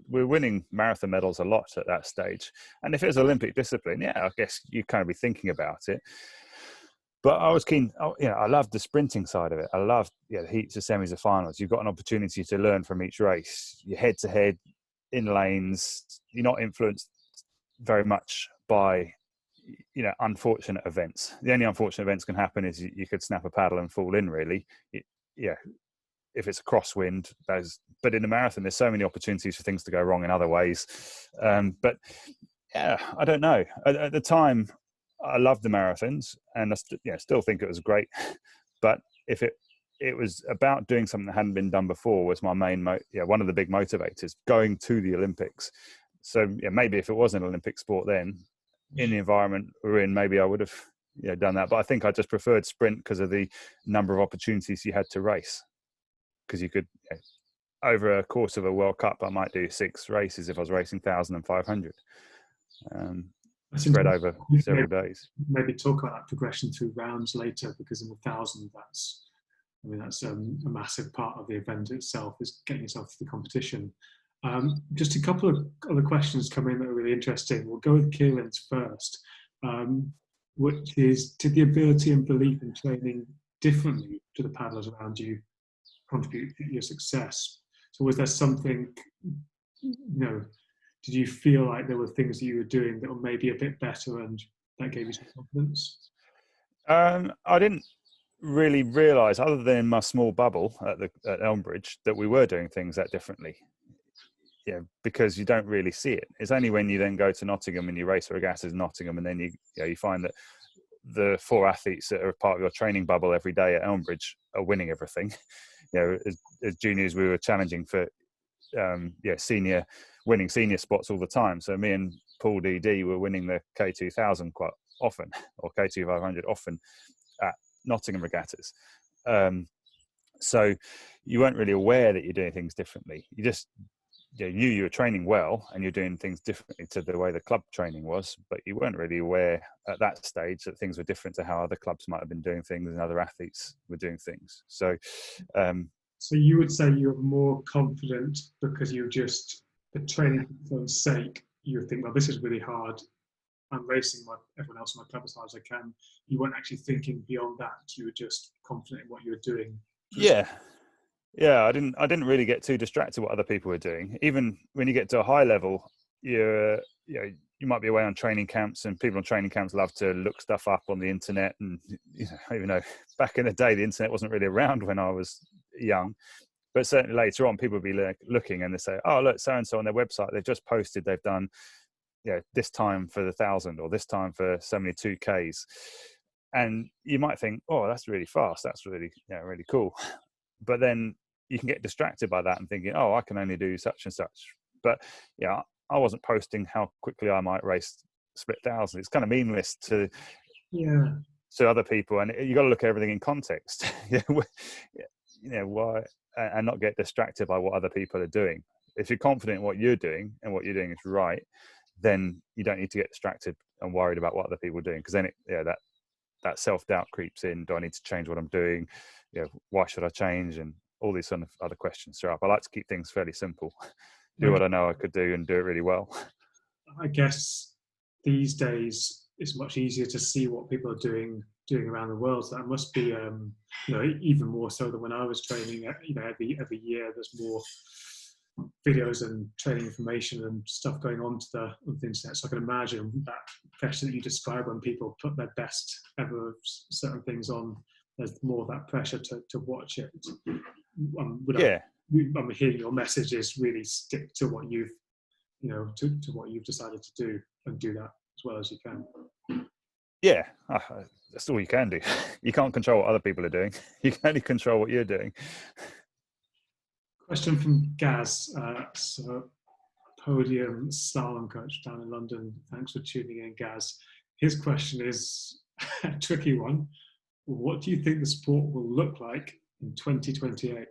We're winning marathon medals a lot at that stage. And if it was Olympic discipline, I guess you'd kind of be thinking about it. But I was keen, I loved the sprinting side of it. I loved the heats, the semis, the finals. You've got an opportunity to learn from each race. You're head to head in lanes. You're not influenced very much by, unfortunate events. The only unfortunate events can happen is you could snap a paddle and fall in, really. If it's a crosswind, but in a marathon, there's so many opportunities for things to go wrong in other ways. But I don't know. At the time, I loved the marathons, and I still think it was great. But if it was about doing something that hadn't been done before, was my main one of the big motivators, going to the Olympics. So maybe if it was an Olympic sport then, in the environment we're in, maybe I would have done that. But I think I just preferred sprint because of the number of opportunities you had to race. Because you could, over a course of a World Cup, I might do 6 races if I was racing 1,000 and 500. Spread over several days. Maybe talk about that progression through rounds later, because in the 1,000, that's a massive part of the event itself, is getting yourself to the competition. Just a couple of other questions come in that are really interesting. We'll go with Kieran's first, which is, did the ability and belief in training differently to the paddlers around you contribute to your success? So was there something, did you feel like there were things that you were doing that were maybe a bit better and that gave you some confidence? I didn't really realise, other than in my small bubble at Elmbridge, that we were doing things that differently. Because you don't really see it. It's only when you then go to Nottingham and you race regattas in Nottingham, and then you find that the 4 athletes that are part of your training bubble every day at Elmbridge are winning everything. As juniors, we were challenging for winning senior spots all the time. So me and Paul DD were winning the K2000 quite often, or K2500 often at Nottingham regattas. So you weren't really aware that you're doing things differently. You just knew you were training well and you're doing things differently to the way the club training was, but you weren't really aware at that stage that things were different to how other clubs might have been doing things and other athletes were doing things. So you would say you're more confident because you're just, the training for its sake, you think, well, this is really hard. I'm racing everyone else in my club as hard as I can. You weren't actually thinking beyond that. You were just confident in what you were doing. I didn't really get too distracted what other people were doing. Even when you get to a high level, you might be away on training camps, and people on training camps love to look stuff up on the internet. And even though back in the day the internet wasn't really around when I was young, but certainly later on people would be looking and they say, oh look, so and so on their website, they've just posted they've done this time for the 1,000 or this time for so many 2Ks, and you might think, oh, that's really fast, that's really really cool. But then you can get distracted by that and thinking, oh, I can only do such and such. But I wasn't posting how quickly I might race split 1,000. It's kind of meaningless to other people, and you got to look at everything in context. Why, and not get distracted by what other people are doing. If you're confident in what you're doing and what you're doing is right, then you don't need to get distracted and worried about what other people are doing, because then that self-doubt creeps in. Do I need to change what I'm doing? Why should I change? And all these sort of other questions throw up. I like to keep things fairly simple. Do what I know I could do and do it really well. I guess these days it's much easier to see what people are doing around the world. So that must be, even more so than when I was training. Every year there's more videos and training information and stuff going on the internet. So I can imagine that pressure that you describe when people put their best ever of certain things on. There's more of that pressure to watch it. I'm hearing your message is really stick to what you've, to what you've decided to do, and do that as well as you can. Yeah, that's all you can do. You can't control what other people are doing. You can only control what you're doing. Question from Gaz. So podium slalom coach down in London. Thanks for tuning in, Gaz. His question is a tricky one. What do you think the sport will look like in 2028?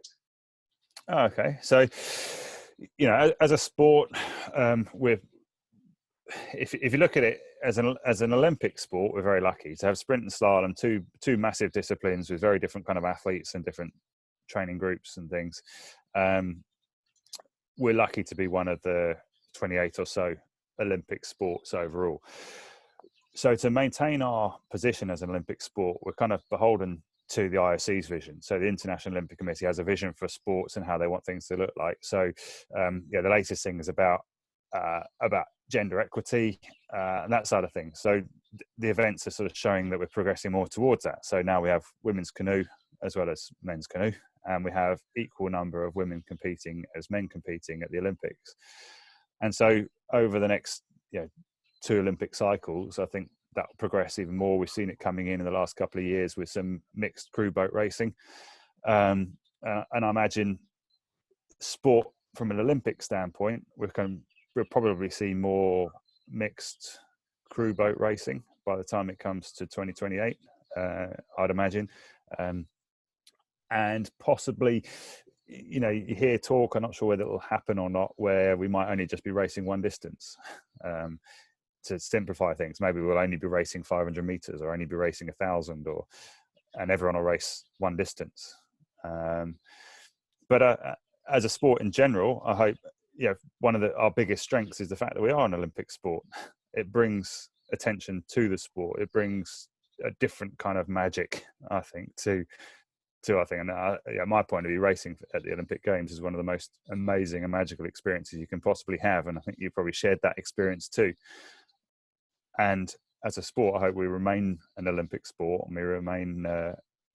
Okay, so as a sport, if you look at it as an Olympic sport, we're very lucky to have sprint and slalom, two massive disciplines with very different kind of athletes and different training groups and things. We're lucky to be one of the 28 or so Olympic sports overall. So to maintain our position as an Olympic sport, we're kind of beholden to the IOC's vision. So the International Olympic Committee has a vision for sports and how they want things to look like. So the latest thing is about gender equity and that side of things. So the events are sort of showing that we're progressing more towards that. So now we have women's canoe as well as men's canoe, and we have equal number of women competing as men competing at the Olympics. And so over the next 2 Olympic cycles, I think that will progress even more. We've seen it coming in the last couple of years with some mixed crew boat racing. And I imagine sport from an Olympic standpoint, we'll probably see more mixed crew boat racing by the time it comes to 2028, I'd imagine. And possibly, you hear talk, I'm not sure whether it will happen or not, where we might only just be racing one distance. To simplify things, maybe we'll only be racing 500 meters or only be racing 1,000, and everyone will race one distance. But as a sport in general, I hope, one of our biggest strengths is the fact that we are an Olympic sport. It brings attention to the sport. It brings a different kind of magic, I think, to I think, and my point of view, racing at the Olympic Games is one of the most amazing and magical experiences you can possibly have. And I think you probably shared that experience too. And as a sport, I hope we remain an Olympic sport and we remain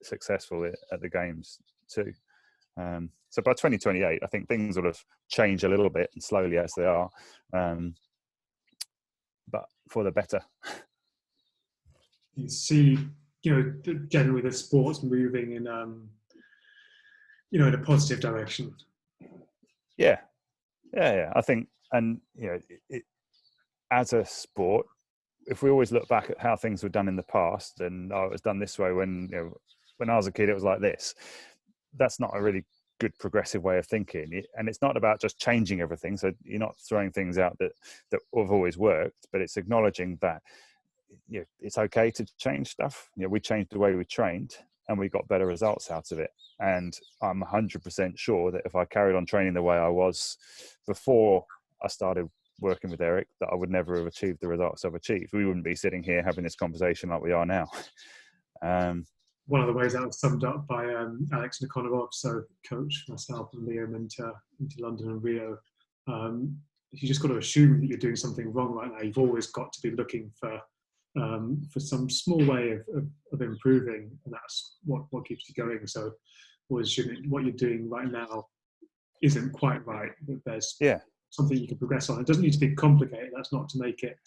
successful at the Games too. So by 2028, I think things will have changed a little bit, and slowly as they are, but for the better. You see, generally the sport's moving in, in a positive direction. Yeah. I think, and as a sport, if we always look back at how things were done in the past, and it was done this way when I was a kid, it was like this. That's not a really good progressive way of thinking, and it's not about just changing everything. So you're not throwing things out that have always worked, but it's acknowledging that it's okay to change stuff. We changed the way we trained, and we got better results out of it. And I'm 100% sure that if I carried on training the way I was before I started working with Eric, that I would never have achieved the results I've achieved. We wouldn't be sitting here having this conversation like we are now. One of the ways that was summed up by Alex Nikonov, so coach myself and Liam into London and Rio. You just got to assume that you're doing something wrong right now. You've always got to be looking for some small way of improving, and that's what keeps you going. So always assuming what you're doing right now isn't quite right, that there's something you can progress on. It doesn't need to be complicated. That's not to make it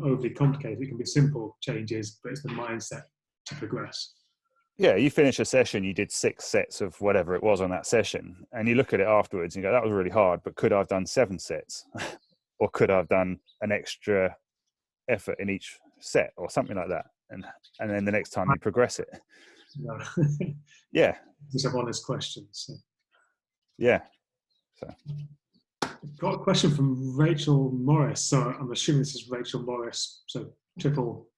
overly complicated. It can be simple changes, but it's the mindset to progress. Yeah, you finish a session, you did 6 sets of whatever it was on that session, and you look at it afterwards and you go, that was really hard, but could I have done 7 sets? Or could I have done an extra effort in each set or something like that? And then the next time you progress it. No. Yeah. These are honest questions. So. Yeah. So. Got a question from Rachel Morris. So I'm assuming this is Rachel Morris, so triple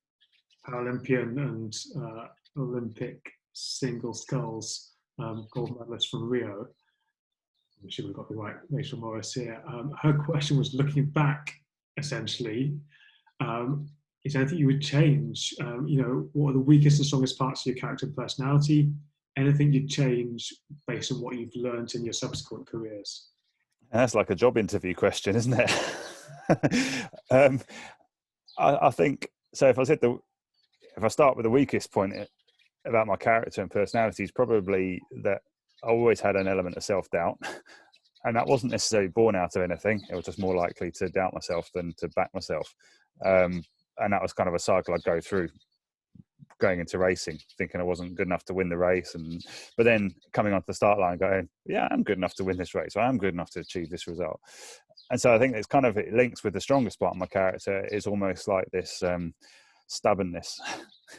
Paralympian and Olympic single sculls gold medalist from Rio. I'm sure we've got the right Rachel Morris here. Her question was looking back, essentially. Is there anything you would change? What are the weakest and strongest parts of your character and personality? Anything you'd change based on what you've learned in your subsequent careers? That's like a job interview question, isn't it? I think so. If I start with the weakest point about my character and personality, is probably that I always had an element of self-doubt, and that wasn't necessarily born out of anything. It was just more likely to doubt myself than to back myself, and that was kind of a cycle I'd go through going into racing, thinking I wasn't good enough to win the race, but then coming onto the start line going, yeah, I'm good enough to win this race, or I'm good enough to achieve this result. And so I think it links with the strongest part of my character is almost like this stubbornness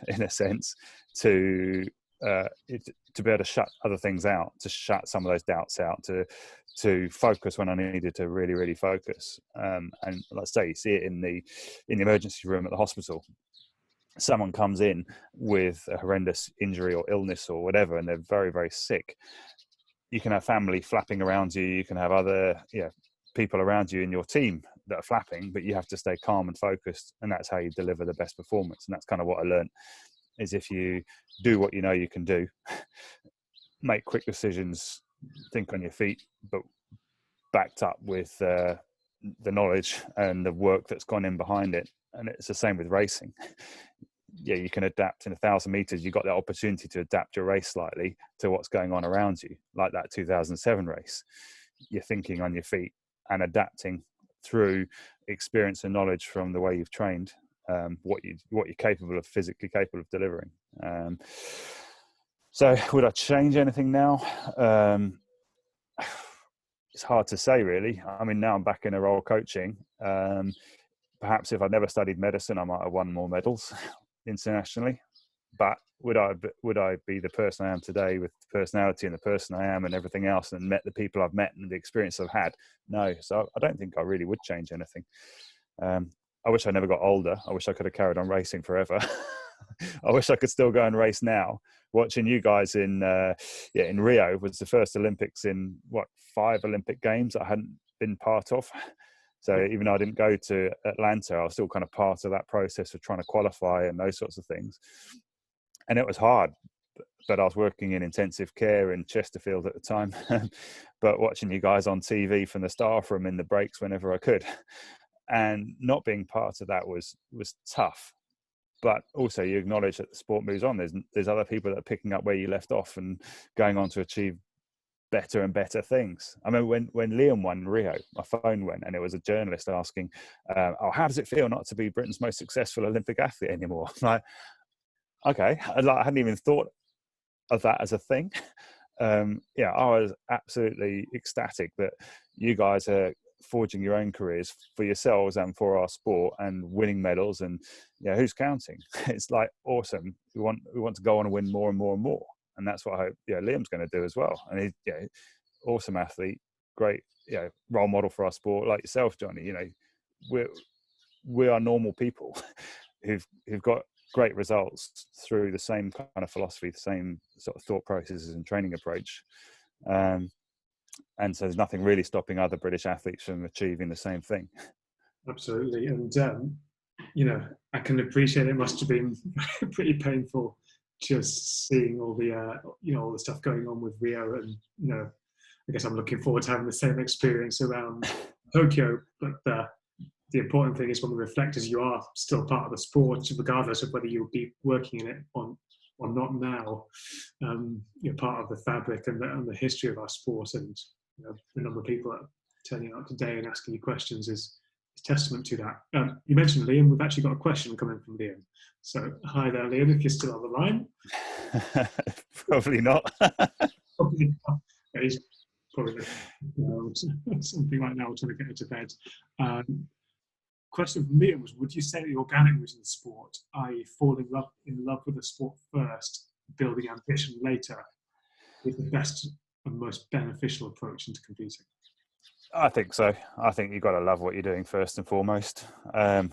in a sense to be able to shut other things out, to shut some of those doubts out, to focus when I needed to really, really focus. And let's say you see it in the emergency room at the hospital. Someone comes in with a horrendous injury or illness or whatever, and they're very, very sick. You can have family flapping around you. You can have other people around you in your team that are flapping, but you have to stay calm and focused. And that's how you deliver the best performance. And that's kind of what I learned, is if you do what you know you can do, make quick decisions, think on your feet, but backed up with the knowledge and the work that's gone in behind it. And it's the same with racing. Yeah, you can adapt in 1,000 meters. You've got the opportunity to adapt your race slightly to what's going on around you, like that 2007 race. You're thinking on your feet and adapting through experience and knowledge from the way you've trained, what you're physically capable of delivering. So would I change anything now? It's hard to say, really. I mean, now I'm back in a role coaching. Perhaps if I'd never studied medicine, I might have won more medals internationally. But would I be the person I am today with the personality and the person I am and everything else, and met the people I've met and the experience I've had? No. So I don't think I really would change anything. I wish I never got older. I wish I could have carried on racing forever. I wish I could still go and race now. Watching you guys in Rio was the first Olympics in 5 Olympic Games I hadn't been part of. So even though I didn't go to Atlanta, I was still kind of part of that process of trying to qualify and those sorts of things. And it was hard, but I was working in intensive care in Chesterfield at the time. But watching you guys on TV from the staff room in the breaks whenever I could, and not being part of that was tough. But also you acknowledge that the sport moves on. There's other people that are picking up where you left off and going on to achieve better and better things. I mean, when Liam won Rio, my phone went and it was a journalist asking, how does it feel not to be Britain's most successful Olympic athlete anymore? I'm like, okay, I hadn't even thought of that as a thing. I was absolutely ecstatic that you guys are forging your own careers for yourselves and for our sport and winning medals, and who's counting? It's like awesome. We want to go on and win more and more and more, and that's what I hope Liam's going to do as well. And he's awesome athlete, great role model for our sport, like yourself, Johnny. We are normal people who've got great results through the same kind of philosophy, the same sort of thought processes and training approach. And so there's nothing really stopping other British athletes from achieving the same thing. Absolutely. And, I can appreciate it must have been pretty painful just seeing all the, all the stuff going on with Rio. And, I guess I'm looking forward to having the same experience around Tokyo. But the important thing is when we reflect is you are still part of the sport, regardless of whether you'll be working in it or not now. You're part of the fabric and the history of our sport, and the number of people that are turning out today and asking you questions is testament to that. You mentioned Liam. We've actually got a question coming from Liam. So hi there, Liam, if you're still on the line. Probably not. Probably not. He's probably something right now, we're trying to get her to bed. Question from Liam was, would you say the organic route in the sport, i.e. falling in love with the sport first, building ambition later, is the best and most beneficial approach into competing? I think so. I think you've got to love what you're doing first and foremost. That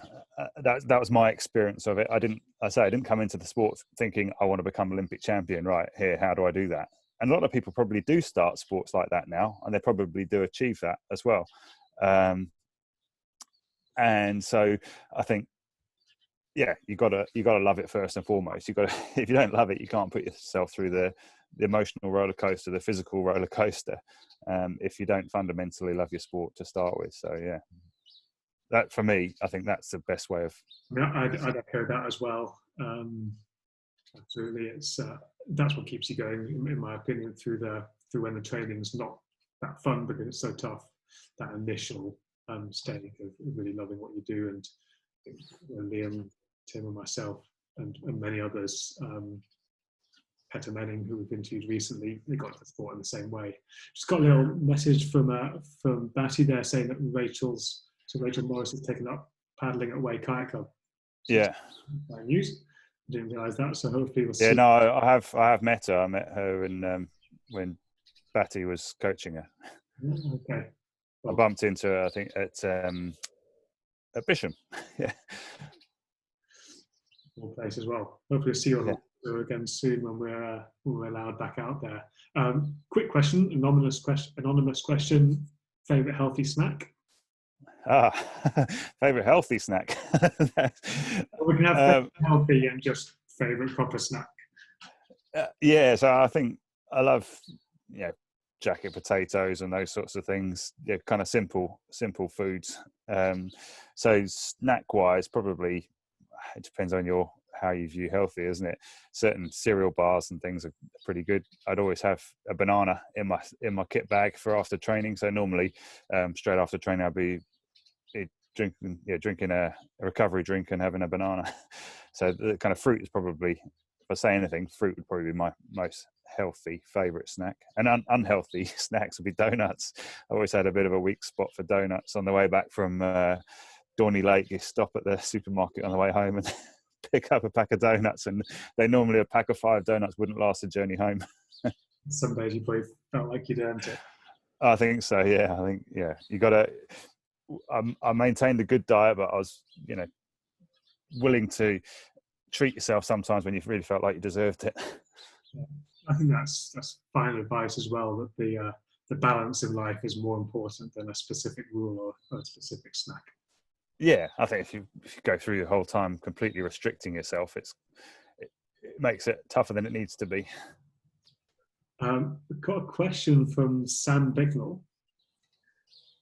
was my experience of it. I didn't come into the sport thinking I want to become Olympic champion. Right here, how do I do that? And a lot of people probably do start sports like that now, and they probably do achieve that as well. And so I think, yeah, you gotta love it first and foremost. You got to, if you don't love it, you can't put yourself through the emotional roller coaster, the physical roller coaster, if you don't fundamentally love your sport to start with. So yeah, that for me, I think that's the best way of. Yeah, I'd echo that as well. Absolutely, it's that's what keeps you going, in my opinion, through when the training's not that fun because it's so tough. That initial stage of really loving what you do, and Liam, Tim, and myself, and many others. Petter Menning, who we've interviewed recently, they got to the sport in the same way. Just got a little message from Batty there saying that Rachel Morris has taken up paddling at Way Kayak Club. So Yeah. News. Didn't realise that. So hopefully we'll see. Yeah, no, I have met her. I met her when Batty was coaching her. Okay. Well, I bumped into her, I think, at Bisham. Yeah. One place as well. Hopefully we'll see you again soon when we're allowed back out there. Quick question, anonymous question. Favorite healthy snack? Favorite healthy snack. We can have healthy and just favorite proper snack. Yeah, so I think I love, jacket potatoes and those sorts of things. Yeah, kind of simple foods. So snack wise, probably it depends on how you view healthy, isn't it? Certain cereal bars and things are pretty good. I'd always have a banana in my kit bag for after training. So normally, straight after training, I'd be drinking a recovery drink and having a banana. So the kind of fruit is probably, if I say anything, fruit would probably be my most healthy favourite snack. And unhealthy snacks would be donuts. I always had a bit of a weak spot for donuts. On the way back from Dorney Lake, you stop at the supermarket on the way home and pick up a pack of donuts, and normally a pack of 5 donuts wouldn't last the journey home. Some days you probably felt like you'd earned it. I think so. Yeah, I think you got to. I maintained a good diet, but I was, willing to treat yourself sometimes when you really felt like you deserved it. Yeah. I think that's fine advice as well. That the balance in life is more important than a specific rule or a specific snack. Yeah, I think if you go through the whole time completely restricting yourself, it makes it tougher than it needs to be. We've got a question from Sam Bignell,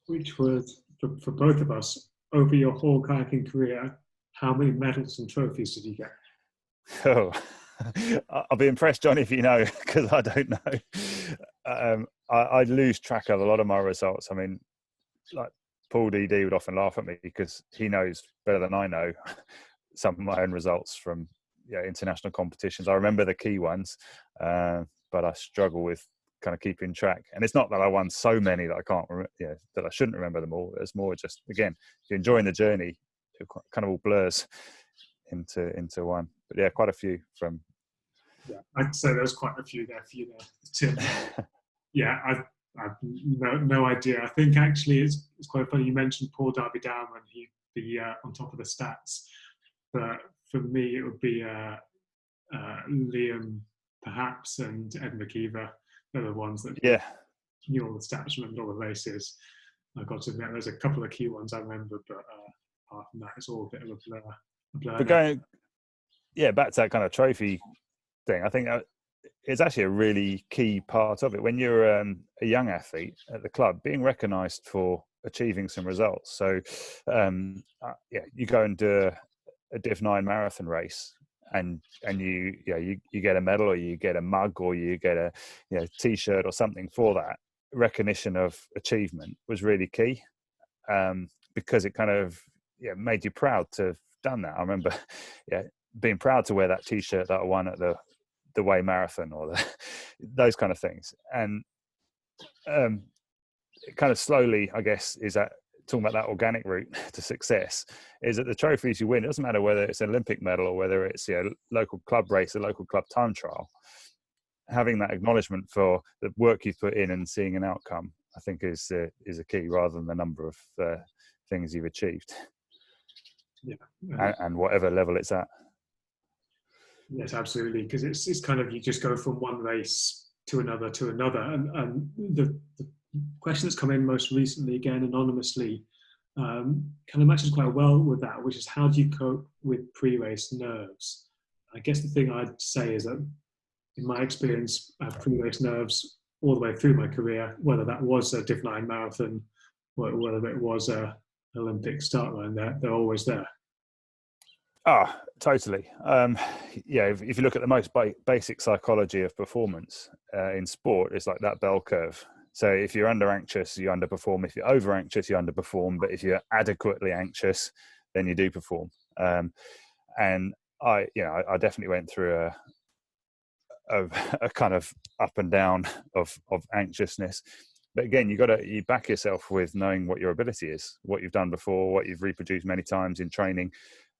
which was for both of us. Over your whole kayaking career, how many medals and trophies did you get? Oh, I'll be impressed, John, if you know, because I don't know. I lose track of a lot of my results. I mean, like Paul DD would often laugh at me because he knows better than I know some of my own results from international competitions. I remember the key ones, but I struggle with kind of keeping track. And it's not that I won so many that I can't that I shouldn't remember them all. It's more just, again, if you're enjoying the journey, it kind of all blurs into one. But yeah, quite a few from. Yeah, I'd say there's quite a few there for you there, Tim. Yeah, I've no idea. I think actually it's quite funny you mentioned Paul Darby Down when he'd be on top of the stats. But for me, it would be Liam perhaps and Ed McKeever. They're the ones that knew all the stats, remembered all the races. I've got to admit, there's a couple of key ones I remember, but apart from that, it's all a bit of a blur. But going, back to that kind of trophy thing, I think it's actually a really key part of it. When you're a young athlete at the club, being recognised for achieving some results. So, you go and do a Div 9 marathon race, and you get a medal, or you get a mug, or you get a T-shirt or something for that. Recognition of achievement was really key, because it kind of made you proud to have done that. I remember being proud to wear that T-shirt that I won at the Way Marathon, or those kind of things. And it kind of slowly, I guess, is that talking about that organic route to success, is that the trophies you win, it doesn't matter whether it's an Olympic medal or whether it's a local club race, a local club time trial, having that acknowledgement for the work you've put in and seeing an outcome I think is a key, rather than the number of things you've achieved. Yeah. And whatever level it's at. Yes, absolutely. Because it's kind of, you just go from one race to another, and the question that's come in most recently, again anonymously, kind of matches quite well with that, which is, how do you cope with pre-race nerves? I guess the thing I'd say is that, in my experience, I have pre-race nerves all the way through my career, whether that was a Div 9 marathon, or whether it was a Olympic start line. They're always there. Totally. Yeah, if you look at the most basic psychology of performance in sport, it's like that bell curve. So if you're under anxious, you underperform. If you're over anxious, you underperform. But if you're adequately anxious, then you do perform. And I definitely went through a kind of up and down of anxiousness. But again, you back yourself with knowing what your ability is, what you've done before, what you've reproduced many times in training,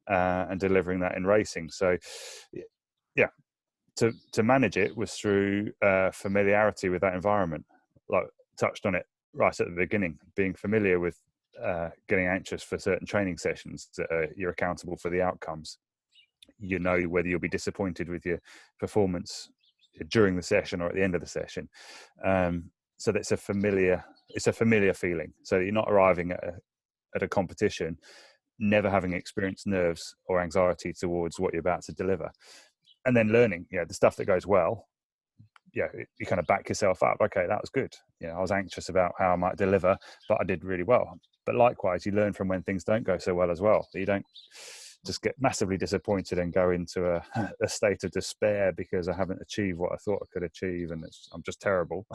and delivering that in racing. So, yeah, to manage it was through familiarity with that environment. Like, touched on it right at the beginning, being familiar with getting anxious for certain training sessions. You're accountable for the outcomes. You know whether you'll be disappointed with your performance during the session or at the end of the session. So that's a familiar feeling. So you're not arriving at a competition never having experienced nerves or anxiety towards what you're about to deliver, and then learning, the stuff that goes well. You kind of back yourself up. Okay, that was good. I was anxious about how I might deliver, but I did really well. But likewise, you learn from when things don't go so well as well. You don't just get massively disappointed and go into a state of despair because I haven't achieved what I thought I could achieve, and I'm just terrible.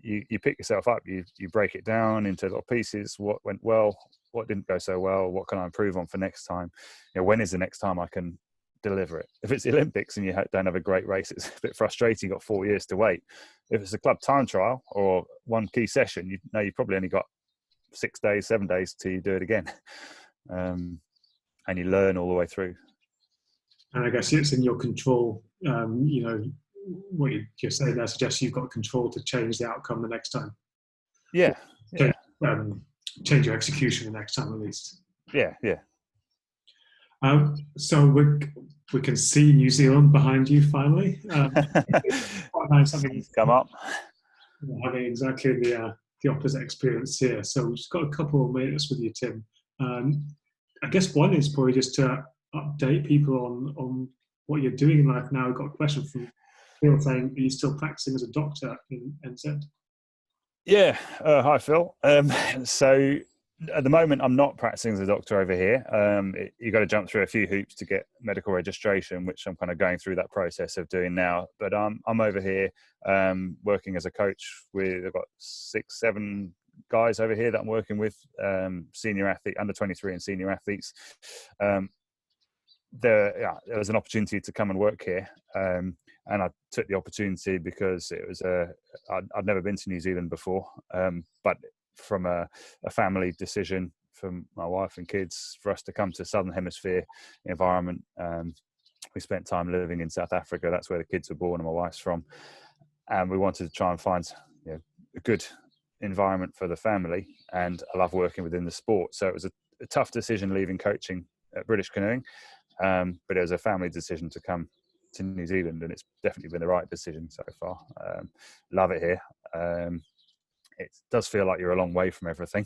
You pick yourself up, you break it down into little pieces. What went well, what didn't go so well, what can I improve on for next time? When is the next time I can deliver it? If it's the Olympics and you don't have a great race, it's a bit frustrating. You've got 4 years to wait. If it's a club time trial or one key session, you've probably only got 6 days, 7 days till you do it again. And you learn all the way through. And I guess it's in your control. What you're saying there suggests you've got control to change the outcome the next time. Yeah. Change your execution the next time, at least. Yeah. So we can see New Zealand behind you finally. Quite nice having come up. Having exactly the opposite experience here. So we've just got a couple of minutes with you, Tim. I guess one is probably just to update people on what you're doing in life now. We've got a question from Phil saying, are you still practicing as a doctor in NZ? Yeah. Hi, Phil. So at the moment, I'm not practicing as a doctor over here. You've got to jump through a few hoops to get medical registration, which I'm kind of going through that process of doing now. But I'm over here working as a coach I've got 6, 7 guys over here that I'm working with, senior athlete, under 23 and senior athletes. There was an opportunity to come and work here, and I took the opportunity because it was I'd never been to New Zealand before, but from a family decision from my wife and kids for us to come to Southern Hemisphere environment. We spent time living in South Africa. That's where the kids were born and my wife's from, and we wanted to try and find a good environment for the family, and I love working within the sport. So it was a tough decision leaving coaching at British Canoeing, but it was a family decision to come to New Zealand, and it's definitely been the right decision so far. Love it here. It does feel like you're a long way from everything,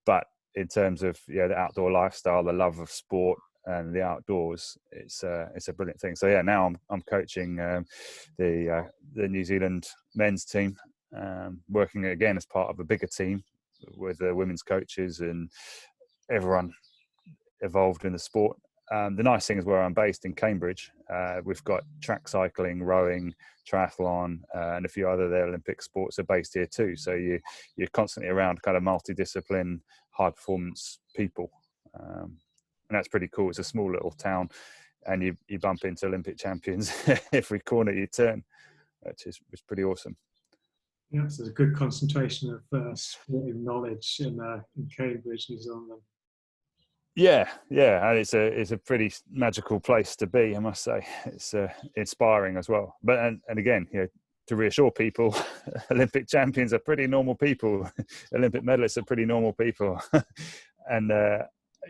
but in terms of the outdoor lifestyle, the love of sport and the outdoors, it's a brilliant thing. So now I'm coaching the New Zealand men's team, working again as part of a bigger team with the women's coaches and everyone involved in the sport. The nice thing is where I'm based in Cambridge, we've got track cycling, rowing, triathlon, and a few other Olympic sports are based here too. So you're constantly around kind of multidiscipline, high performance people, and that's pretty cool. It's a small little town, and you bump into Olympic champions every corner you turn, which is pretty awesome. Yeah, so there's a good concentration of sporting knowledge in Cambridge, New Zealand. Yeah, and it's a pretty magical place to be, I must say. It's inspiring as well. But and again, to reassure people, Olympic champions are pretty normal people. Olympic medalists are pretty normal people. And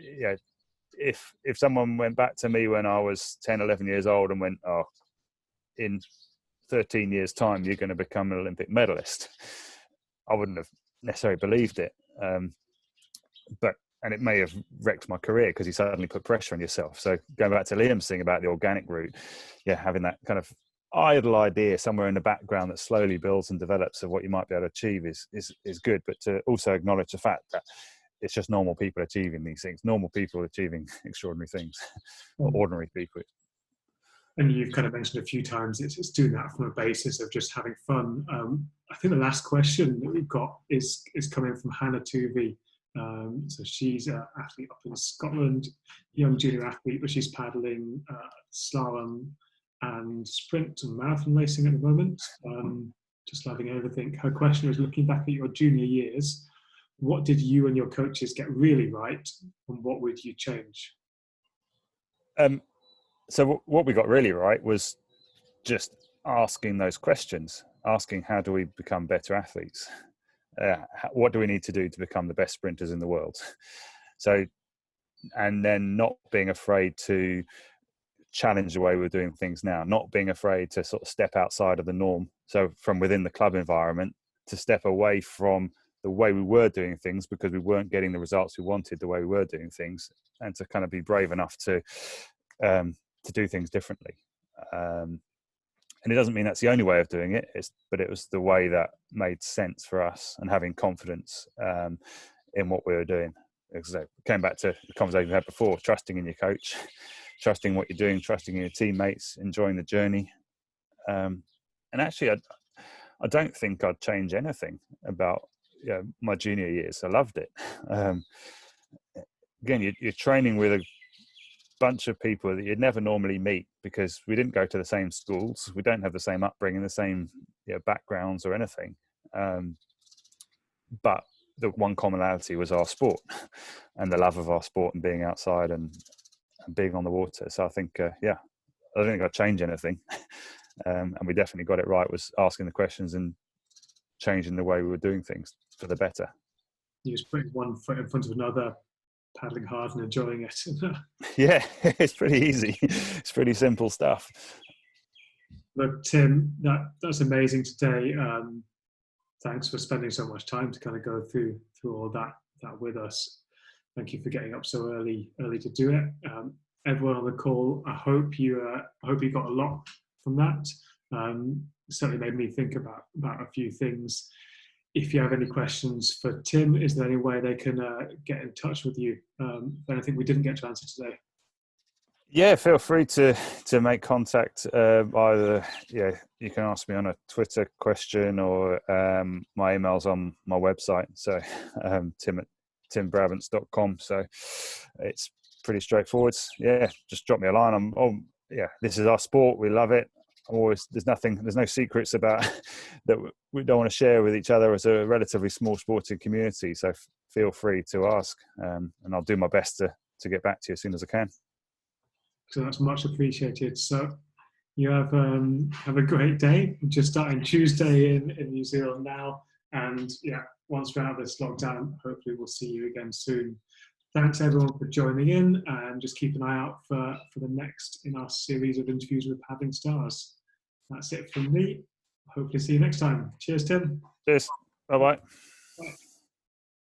yeah, if someone went back to me when I was 10, 11 years old and went, oh, in 13 years' time, you're going to become an Olympic medalist, I wouldn't have necessarily believed it. And it may have wrecked my career because you suddenly put pressure on yourself. So going back to Liam's thing about the organic route, yeah, having that kind of idle idea somewhere in the background that slowly builds and develops of what you might be able to achieve is good. But to also acknowledge the fact that it's just normal people achieving these things, normal people achieving extraordinary things, or ordinary people. And you've kind of mentioned a few times it's doing that from a basis of just having fun. I think the last question that we've got is coming from Hannah Tuvey. So she's an athlete up in Scotland, young junior athlete, but she's paddling slalom and sprint and marathon racing at the moment. Just loving everything. Her question was, looking back at your junior years, what did you and your coaches get really right, and what would you change? So what we got really right was just asking those questions, asking how do we become better athletes? What do we need to do to become the best sprinters in the world? So, and then not being afraid to challenge the way we're doing things now, not being afraid to sort of step outside of the norm. So from within the club environment, to step away from the way we were doing things because we weren't getting the results we wanted the way we were doing things, and to kind of be brave enough to do things differently. And it doesn't mean that's the only way of doing it, but it was the way that made sense for us, and having confidence in what we were doing. So came back to the conversation we had before, trusting in your coach, trusting what you're doing, trusting in your teammates, enjoying the journey. And actually, I don't think I'd change anything about my junior years. I loved it. Again, you're training with a bunch of people that you'd never normally meet because we didn't go to the same schools, we don't have the same upbringing, the same backgrounds or anything, but the one commonality was our sport and the love of our sport and being outside and being on the water. So I think I don't think I'd change anything. And we definitely got it right, was asking the questions and changing the way we were doing things for the better. You just putting one foot in front of another, paddling hard and enjoying it. Yeah, it's pretty easy. It's pretty simple stuff. Look, Tim, that's amazing today. Thanks for spending so much time to kind of go through all that with us. Thank you for getting up so early to do it. Everyone on the call, I hope you got a lot from that. Certainly made me think about a few things. If you have any questions for Tim, is there any way they can get in touch with you? Anything we didn't get to answer today? Yeah, feel free to make contact. Either you can ask me on a Twitter question, or my email's on my website. So tim@timbrabants.com. So it's pretty straightforward. Yeah, just drop me a line. This is our sport. We love it. There's no secrets about that we don't want to share with each other as a relatively small sporting community. So feel free to ask, and I'll do my best to get back to you as soon as I can. So that's much appreciated. So you have a great day. We're just starting Tuesday in New Zealand now, and once we're out of this lockdown, hopefully we'll see you again soon. Thanks everyone for joining in, and just keep an eye out for the next in our series of interviews with paddling stars. That's it from me. Hopefully see you next time. Cheers, Tim. Cheers. Bye-bye. Bye.